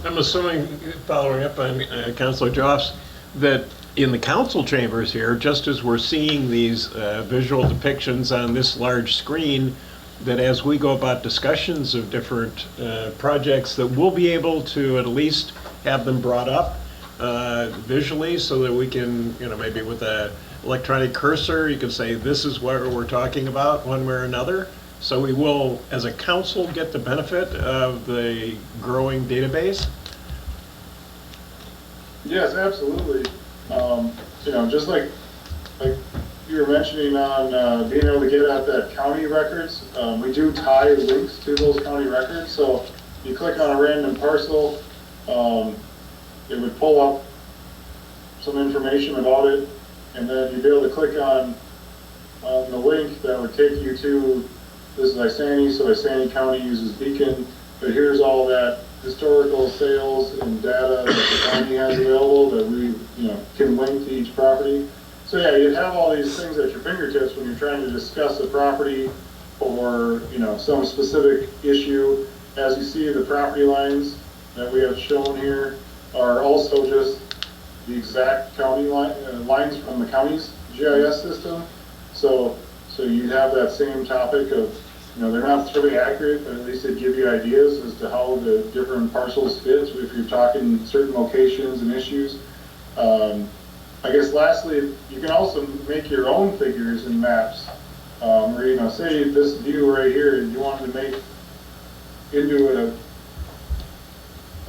I'm assuming, following up on Councilor Joff's, that in the council chambers here, just as we're seeing these visual depictions on this large screen, that as we go about discussions of different projects, that we'll be able to at least have them brought up visually so that we can, maybe with a electronic cursor, you can say, this is what we're talking about one way or another. So we will, as a council, get the benefit of the growing database. Yes, absolutely. Just like you were mentioning on being able to get at that county records, we do tie links to those county records. So you click on a random parcel, it would pull up some information about it, and then you'd be able to click on the link that would take you to, this is Isani, so Isani County uses Beacon, but here's all that historical sales and data that the county has available that we can link to each property. So yeah, you'd have all these things at your fingertips when you're trying to discuss a property or some specific issue. As you see, the property lines that we have shown here are also just the exact county lines from the county's GIS system. So you'd have that same topic of, they're not necessarily accurate, but at least they give you ideas as to how the different parcels fit if you're talking certain locations and issues. I guess lastly, you can also make your own figures and maps. Or, say this view right here, you wanted to make into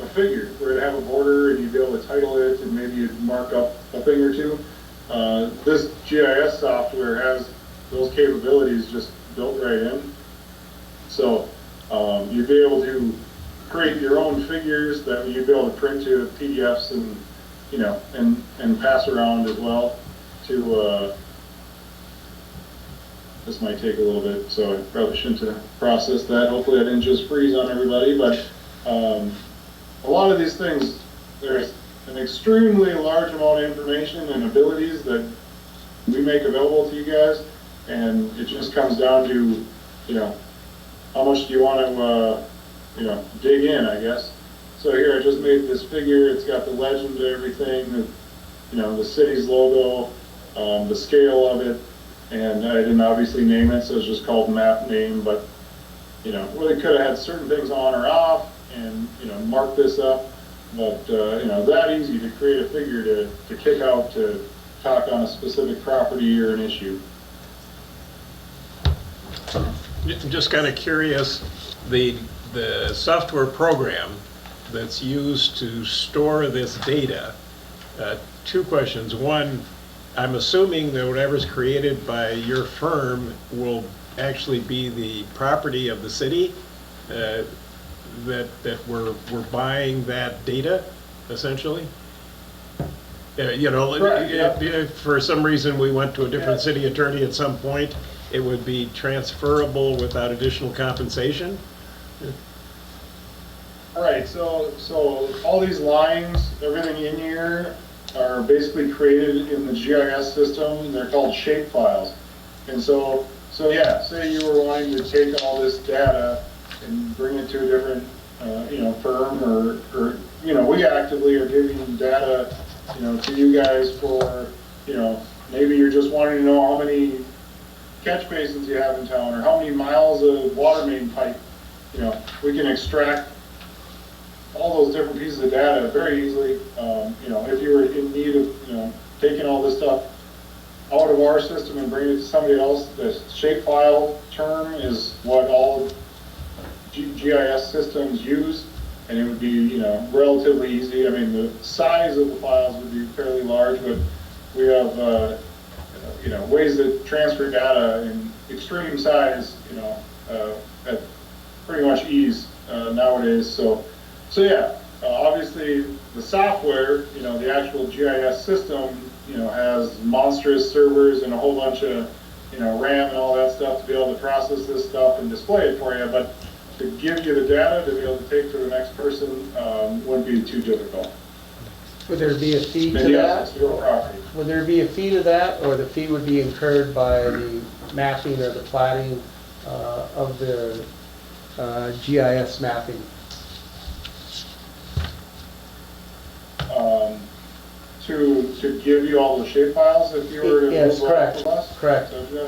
a figure where it'd have a border and you'd be able to title it and maybe you'd mark up a thing or two. This GIS software has those capabilities just built right in. So you'd be able to create your own figures that you'd be able to print to PDFs and and pass around as well to, this might take a little bit, so I probably shouldn't have processed that. Hopefully I didn't just freeze on everybody, but a lot of these things, there's an extremely large amount of information and abilities that we make available to you guys, and it just comes down to, how much do you want to, dig in, I guess. So here I just made this figure. It's got the legend and everything, the city's logo, the scale of it, and I didn't obviously name it, so it's just called map name, but, really could have had certain things on or off and, mark this up, but, that easy to create a figure to kick out to talk on a specific property or an issue. Just kind of curious, the software program that's used to store this data, two questions. One, I'm assuming that whatever's created by your firm will actually be the property of the city, that we're buying that data, essentially? Correct, yeah. If for some reason we went to a different city attorney at some point, it would be transferable without additional compensation? Right, so all these lines, everything in here are basically created in the GIS system. They're called shape files. And so yeah, say you were wanting to take all this data and bring it to a different, firm or we actively are giving data, to you guys for, maybe you're just wanting to know how many catch basins you have in town or how many miles of water main pipe, we can extract all those different pieces of data very easily. If you were in need of, taking all this stuff out of our system and bringing it to somebody else, the shapefile term is what all GIS systems use, and it would be, relatively easy. I mean, the size of the files would be fairly large, but we have, ways to transfer data in extreme size, at pretty much ease nowadays. So yeah, obviously the software, the actual GIS system, has monstrous servers and a whole bunch of, RAM and all that stuff to be able to process this stuff and display it for you. But to give you the data to be able to take to the next person wouldn't be too difficult. Would there be a fee to And yes, that? it's your property. Would there be a fee to that, or the fee would be incurred by the mapping or the platting of the GIS mapping? To give you all the shape files if you were to Yes, move correct, off of us? correct. Is that what you're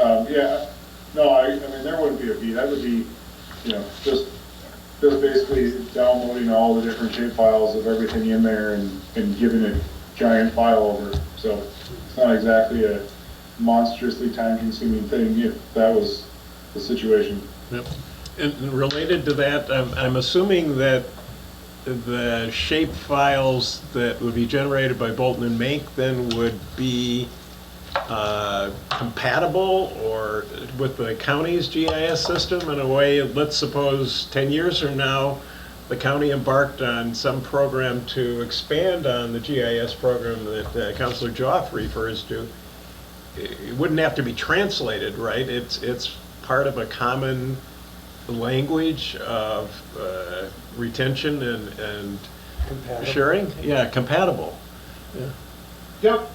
asking? Yeah, no, I mean, there wouldn't be a fee. That would be, just basically downloading all the different shape files of everything in there and giving a giant file over. So it's not exactly a monstrously time-consuming thing if that was the situation. Yep. And related to that, I'm assuming that the shape files that would be generated by Bolton and Mink then would be compatible or with the county's GIS system in a way. Let's suppose 10 years from now, the county embarked on some program to expand on the GIS program that Councilor Joff refers to. It wouldn't have to be translated, right? It's part of a common language of retention and Compatible. sharing. Yeah, compatible. Yeah. Yep.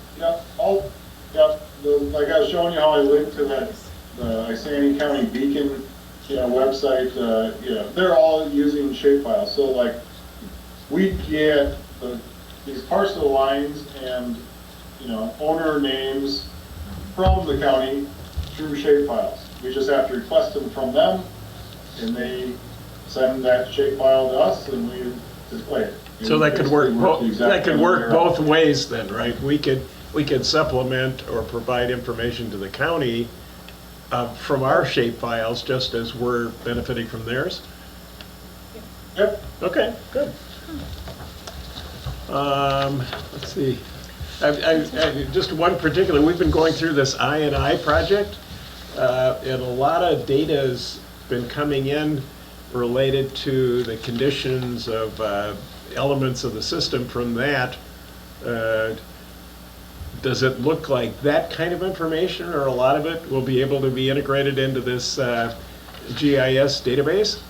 Like I was showing you how I linked to that, the Isani County Beacon, website, they're all using shapefiles. So like, we get these parcel lines and, owner names from the county through shapefiles. We just have to request them from them, and they send that shapefile to us, and we display it. So that could work. That could work both ways. ways then, right? We could supplement or provide information to the county from our shape files, just as we're benefiting from theirs. Yep. Okay, good. Let's see. Just one particular. We've been going through this I&I project, and a lot of data has been coming in related to the conditions of elements of the system from that. Does it look like that kind of information, or a lot of it, will be able to be integrated into this GIS database?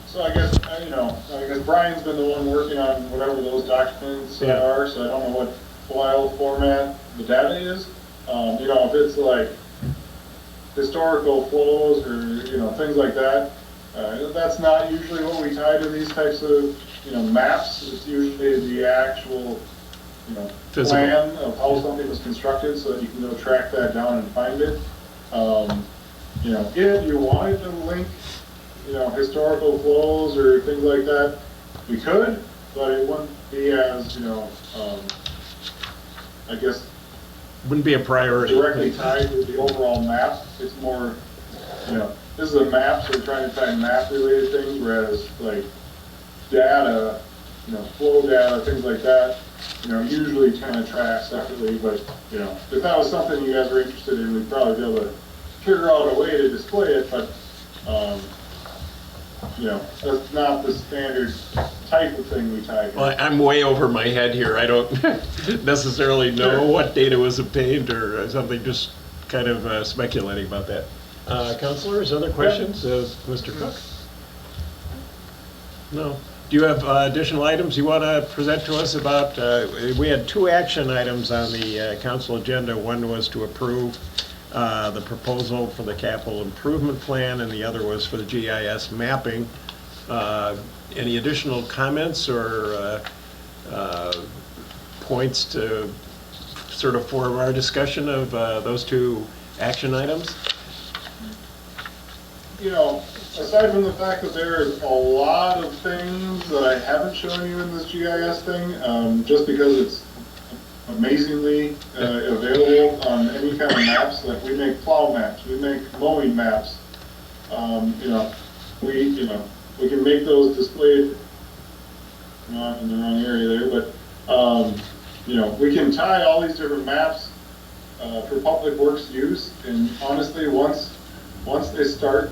So I guess Brian's been the one working on whatever those documents Yeah. are, so I don't know what file format the data is. If it's like historical flows or, things like that, that's not usually what we tie to these types of, maps. It's usually the actual, Physical. plan of how something was constructed so that you can go track that down and find it. If you wanted to link, historical flows or things like that, we could, but it wouldn't be as, I guess, Wouldn't be a priority. directly tied to the overall map. It's more, this is a map, so we're trying to tie map-related things, whereas like data, flow data, things like that, usually kind of track separately. But if that was something you guys were interested in, we'd probably be able to figure out a way to display it. But that's not the standard type of thing we tie here. Well, I'm way over my head here. I don't necessarily know what data was obtained or something, just kind of speculating about that. Councilors, other questions of Mr. Cook? No. Do you have additional items you want to present to us about? We had 2 action items on the council agenda. One was to approve the proposal for the capital improvement plan, and the other was for the GIS mapping. Any additional comments or points to sort of form our discussion of those 2 action items? you know, aside from the fact that there's a lot of things that I haven't shown you in this GIS thing, just because it's amazingly available on any kind of maps. Like we make plow maps, we make mowing maps. You know, we can make those displayed not in the wrong area there, but you know, we can tie all these different maps for public works use. And honestly, once they start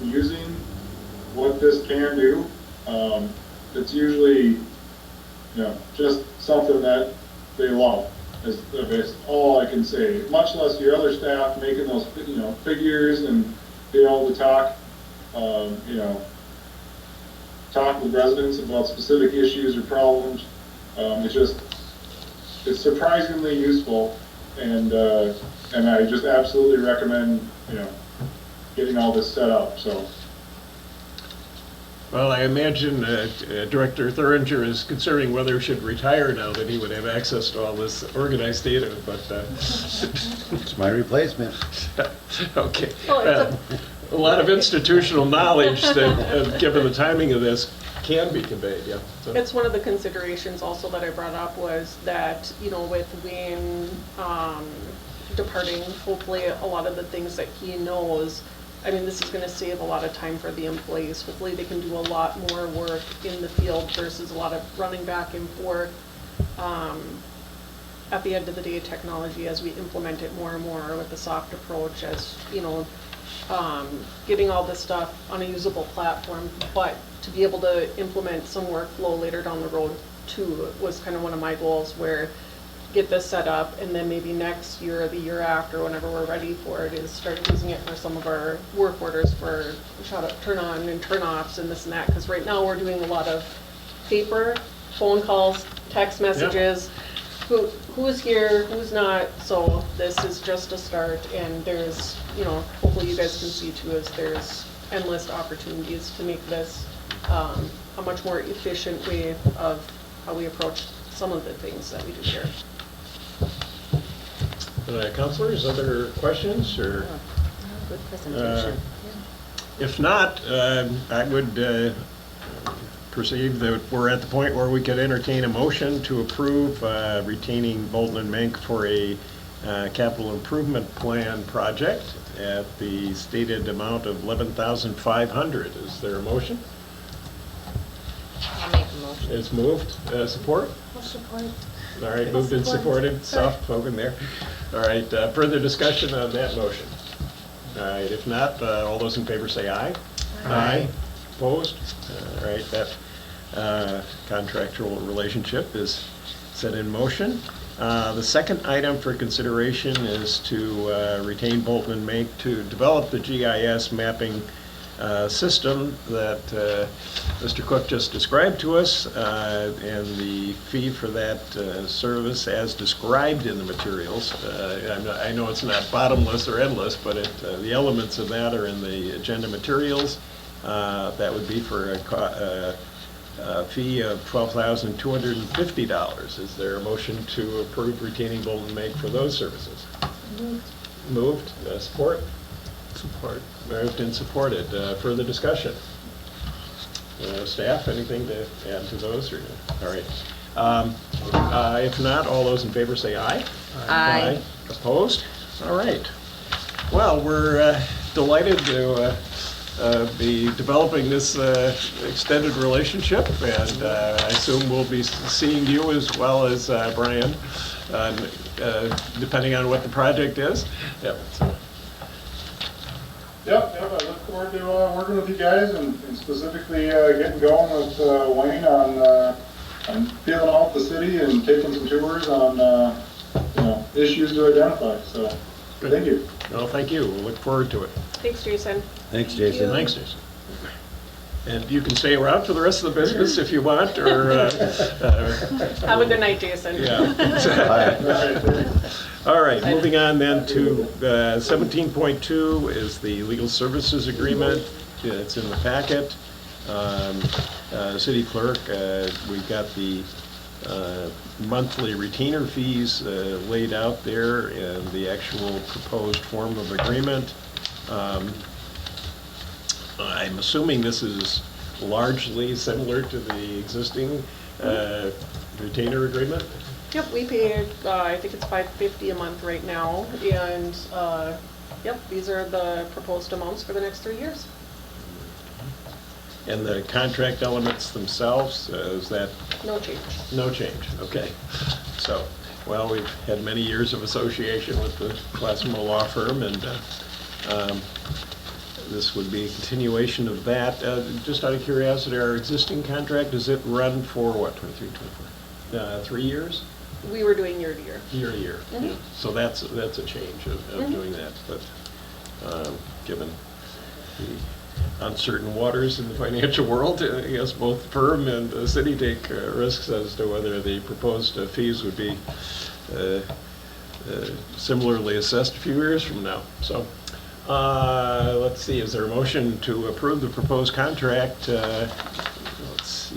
using what this can do, it's usually, you know, just something that they love. Is all I can say. Much less your other staff making those, you know, figures and being able to talk, you know, talk with residents about specific issues or problems. It's surprisingly useful, and I just absolutely recommend, you know, getting all this set up. So. Well, I imagine Director Thuringer is considering whether he should retire now that he would have access to all this organized data, but... It's my replacement. Okay. Well, A lot of institutional knowledge that, given the timing of this, can be conveyed, yeah. So- It's one of the considerations also that I brought up was that, you know, with Wayne departing, hopefully a lot of the things that he knows, I mean, this is going to save a lot of time for the employees. Hopefully they can do a lot more work in the field versus a lot of running back and forth. At the end of the day, technology, as we implement it more and more with the soft approach, as, you know, getting all this stuff on a usable platform, but to be able to implement some workflow later down the road too was kind of one of my goals, where get this set up and then maybe next year or the year after, whenever we're ready for it, is start using it for some of our work orders for turn on and turn offs and this and that. Because right now we're doing a lot of paper, phone calls, text messages, who's here, who's not. So this is just a start, and there's, you know, hopefully you guys can see too, is there's endless opportunities to make this a much more efficient way of how we approach some of the things that we do here. Councilors, other questions or? Good presentation. If not, I would perceive that we're at the point where we could entertain a motion to approve retaining Bolton and Mink for a capital improvement plan project at the stated amount of $11,500. Is there a motion? I'll make a motion. It's moved. Support? I'll support. All right, moved and supported. Sorry. Soft spoken there. All right, further discussion on that motion? All right, if not, all those in favor say aye. Aye. Opposed? All right, that contractual relationship is set in motion. The second item for consideration is to retain Bolton and Mink to develop the GIS mapping system that Mr. Cook just described to us, and the fee for that service as described in the materials. I know it's not bottomless or endless, but the elements of that are in the agenda materials. That would be for a fee of $12,250. Is there a motion to approve retaining Bolton and Mink for those services? Moved. Support? Support. Moved and supported. Further discussion? Staff, anything to add to those? Or, all right. If not, all those in favor say aye. Aye. Opposed? All right. Well, we're delighted to be developing this extended relationship, and I assume we'll be seeing you as well as Brian, depending on what the project is. Yep. Yep, I look forward to working with you guys and specifically getting going with Wayne on feeling out the city and taking some tours on you know, issues to identify. So, thank you. Well, thank you. We'll look forward to it. Thanks, Jason. Thanks, Jason. Thanks, Jason. And you can stay around for the rest of the business if you want, or... Have a good night, Jason. Yeah. All right, moving on then to 17.2 is the legal services agreement. It's in the packet. City clerk, we've got the monthly retainer fees laid out there and the actual proposed form of agreement. I'm assuming this is largely similar to the existing retainer agreement? Yep, we paid, I think it's $550 a month right now, and, yep, these are the proposed amounts for the next 3 years. And the contract elements themselves, is that No change. no change? Okay. So, well, we've had many years of association with the Classimo Law Firm, and this would be a continuation of that. Just out of curiosity, our existing contract, does it run for what, 23, 24? 3 years? We were doing year to year. Year to year. Mhm. Yeah. So that's a change of doing that, but given the uncertain waters in the financial world, I guess both the firm and the city take risks as to whether the proposed fees would be similarly assessed a few years from now. So let's see, is there a motion to approve the proposed contract? Let's see.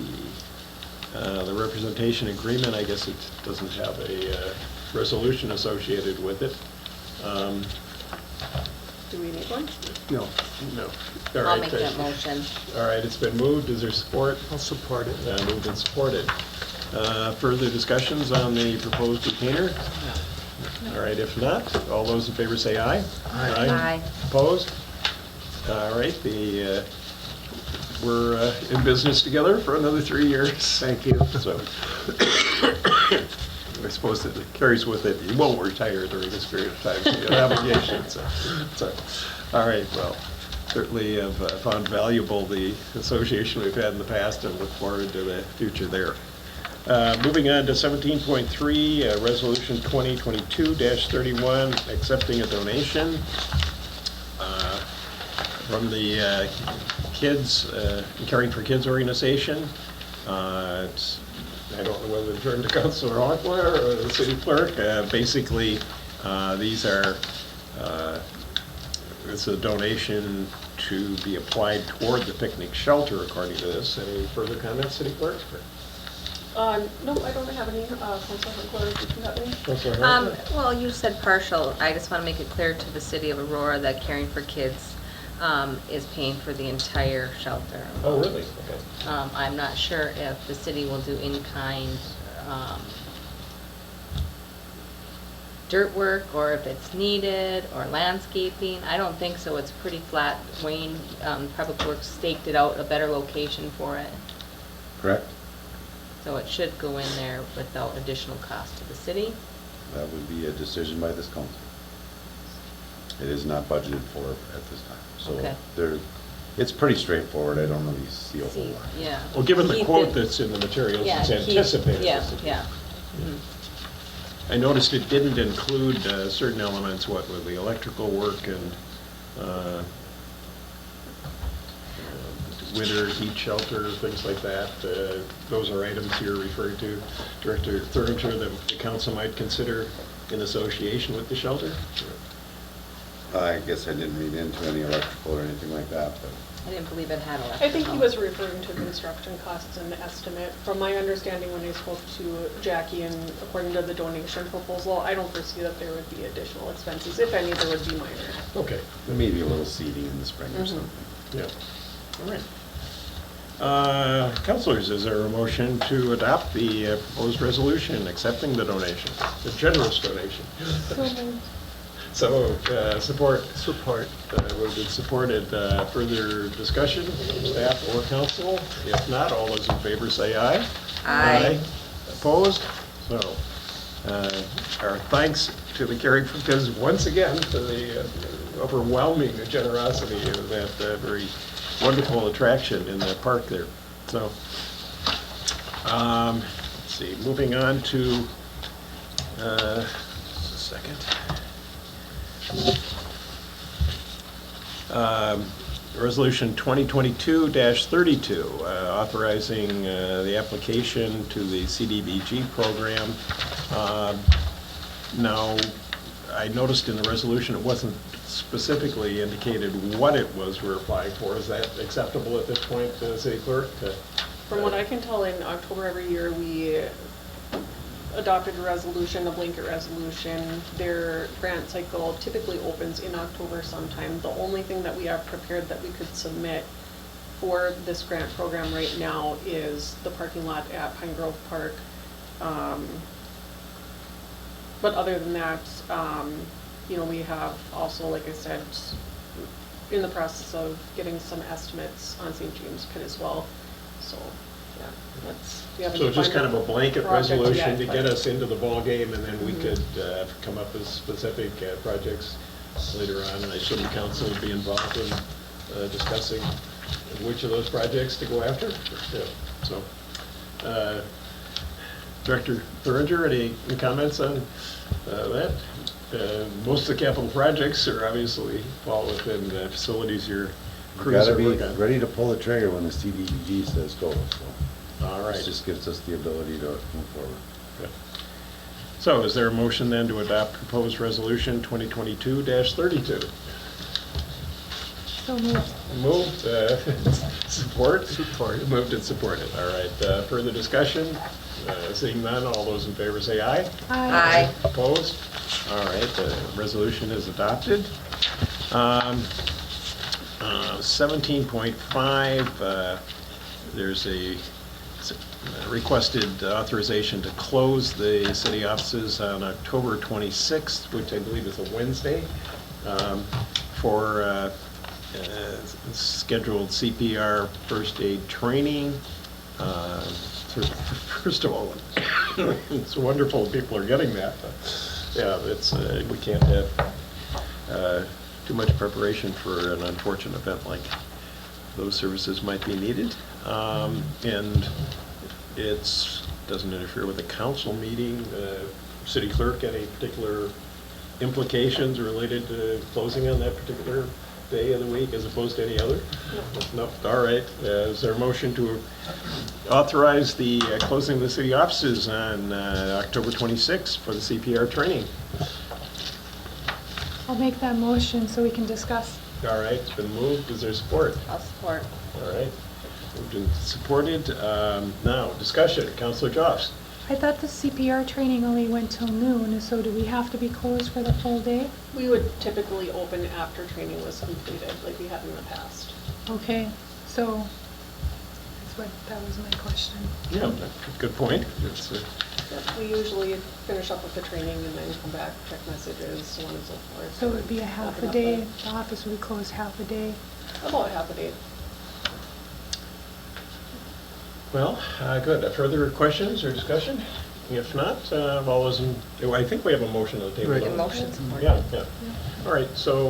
The representation agreement, I guess it doesn't have a resolution associated with it. Do we need one? No. No. All I'll right, make that motion. All right, it's been moved. Is there support? I'll support it. Moved and supported. Further discussions on the proposed retainer? All right, if not, all those in favor say aye. Aye. Opposed? All right, we're in business together for another 3 years. Thank you. So, I suppose that it carries with it, you won't retire during this period of time, so you have obligations. So, all right, well, certainly have found valuable the association we've had in the past and look forward to the future there. Moving on to 17.3, Resolution 2022-31, accepting a donation from the Kids, Caring for Kids organization. I don't know whether to turn to Councilor Hockler or the city clerk. Basically, these are, it's a donation to be applied toward the picnic shelter, according to this. Any further comments, city clerk? No, I don't have any. Councilor Hunkler, did you have any? Councilor Hockler? Well, you said partial. I just want to make it clear to the city of Aurora that Caring for Kids is paying for the entire shelter. Oh, really? Okay. I'm not sure if the city will do in-kind dirt work, or if it's needed, or landscaping. I don't think so. It's pretty flat. Wayne, Public Works staked it out a better location for it. Correct? So it should go in there without additional cost to the city. That would be a decision by this council. It is not budgeted for at this time. So Okay. it's pretty straightforward. I don't really see a whole See, lot. yeah. Well, given the Keith quote did- that's in the materials, Yeah, it's Keith- anticipated. Yeah, this to be. yeah. Mhm. I noticed it didn't include certain elements, what with the electrical work and winter heat shelter, things like that. Those are items you're referring to, Director Thuringer, that the council might consider in association with the shelter? I guess I didn't read into any electrical or anything like that, but I didn't believe it had electrical. I think he was referring to construction costs and the estimate. From my understanding, when I spoke to Jackie, and according to the donation proposal, I don't foresee that there would be additional expenses. If any, there would be minor. Okay, maybe a little seeding in the spring or Mhm. something. yeah, all right. Councilors, is there a motion to adopt the proposed resolution accepting the donation, the generous donation? So, support. Support. Moved and supported. Further discussion, staff or council? If not, all those in favor say aye. Aye. Opposed? So, our thanks to the Caring for Kids once again for the overwhelming generosity of that very wonderful attraction in the park there. So, let's see, moving on to, just a second. Resolution 2022-32, authorizing the application to the CDBG program. Now, I noticed in the resolution it wasn't specifically indicated what it was we're applying for. Is that acceptable at this point, City Clerk? From what I can tell, in October every year, we adopted a resolution, a blanket resolution. Their grant cycle typically opens in October sometime. The only thing that we have prepared that we could submit for this grant program right now is the parking lot at Pine Grove Park. But other than that, you know, we have also, like I said, in the process of getting some estimates on St. James Pit as well. So, yeah, we haven't So just kind of a defined blanket the project resolution yet, to but- get us into the ballgame, and then we could come up with specific projects later on. And I assume the council will be involved in discussing which of those projects to go after. Yeah. So, Director Thuringer, any comments on that? Most of the capital projects are obviously fall within the facilities your You crews gotta are be working on. ready to pull the trigger when the CDBG says go, so. All right. This just gives us the ability to move forward. Good. So is there a motion then to adopt proposed resolution 2022-32? So moved. Moved, support? Support. Moved and supported, all right. Further discussion? Seeing none, all those in favor say aye. Aye. Opposed? All right, the resolution is adopted. 17.5, there's a requested authorization to close the city offices on October 26th, which I believe is a Wednesday, for scheduled CPR first aid training. First of all, it's wonderful people are getting that, but yeah, it's, we can't have too much preparation for an unfortunate event like those services might be needed. And it's, doesn't interfere with the council meeting. City clerk, any particular implications related to closing on that particular day of the week as opposed to any other? No. All right. Is there a motion to authorize the closing of the city offices on October 26th for the CPR training? I'll make that motion so we can discuss. All right, it's been moved. Is there support? I'll support. All right. Moved and supported. Now, discussion. Councilor Joffs. I thought the CPR training only went till noon, so do we have to be closed for the full day? We would typically open after training was completed, like we have in the past. Okay, so that was my question. Yeah, good point. It's, We usually finish up with the training and then come back, check messages, so on and so forth. So it would be a half a Open up day, the office would be closed half a day. About half a day. well, good. Further questions or discussion? If not, all those in, I think we have a motion on the table. Right. don't we? Motion supported. Yeah. All right, so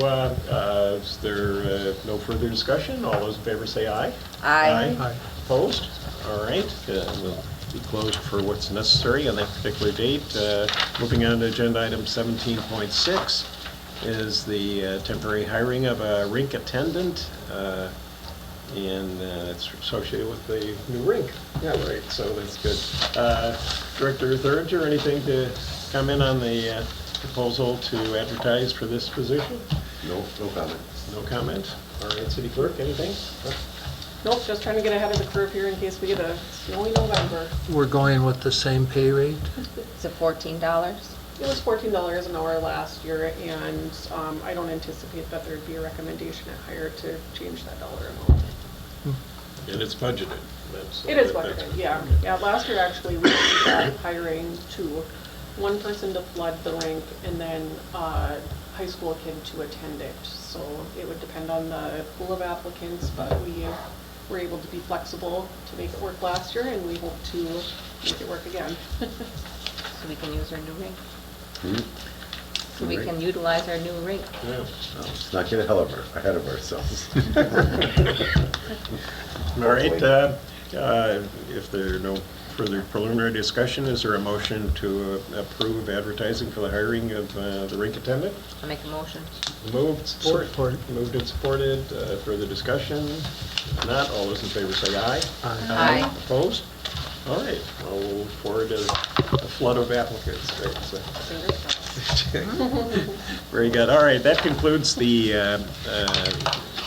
is there no further discussion? All those in favor say aye. Aye. Aye. Opposed? All right, we'll be closed for what's necessary on that particular date. Moving on to agenda item 17.6 is the temporary hiring of a rink attendant, and it's associated with the new rink. Yeah, right, so that's good. Director Thuringer, anything to comment on the proposal to advertise for this position? No comment. No comment? All right, City Clerk, anything? Nope, just trying to get ahead of the curve here in case we get a snowy November. We're going with the same pay rate? Is it $14? It was $14 an hour last year, and I don't anticipate that there'd be a recommendation at higher to change that dollar amount. And it's budgeted. It is budgeted, yeah. Yeah, last year actually, we ended up hiring one person to flood the rink and then a high school kid to attend it. So it would depend on the pool of applicants, but we were able to be flexible to make it work last year, and we hope to make it work again. So we can use our new rink. Hmm? So we can utilize our new rink. Yeah. Let's not get ahead of ourselves. All right, if there are no further preliminary discussion, is there a motion to approve advertising for the hiring of the rink attendant? I'll make a motion. Moved, support. Moved and supported. Further discussion? If not, all those in favor say aye. Aye. Opposed? All right, I'll look forward to a flood of applicants. Great, so. Fingers crossed. Very good. All right, that concludes the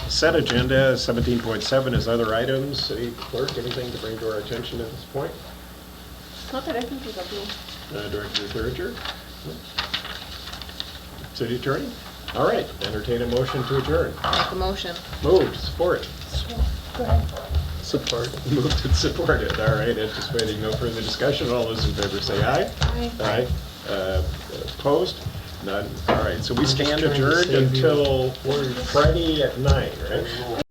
set agenda. 17.7 is other items. City Clerk, anything to bring to our attention at this point? Not that I can think of, no. Director Thuringer? City Attorney? All right, entertain a motion to adjourn. Make a motion. Moved, support. Go ahead. Support. Moved and supported. All right, anticipating no further discussion. All those in favor say aye. Aye. Aye. Opposed? None. All right, so we stand trying to adjourned save you until words. Friday at 9, right?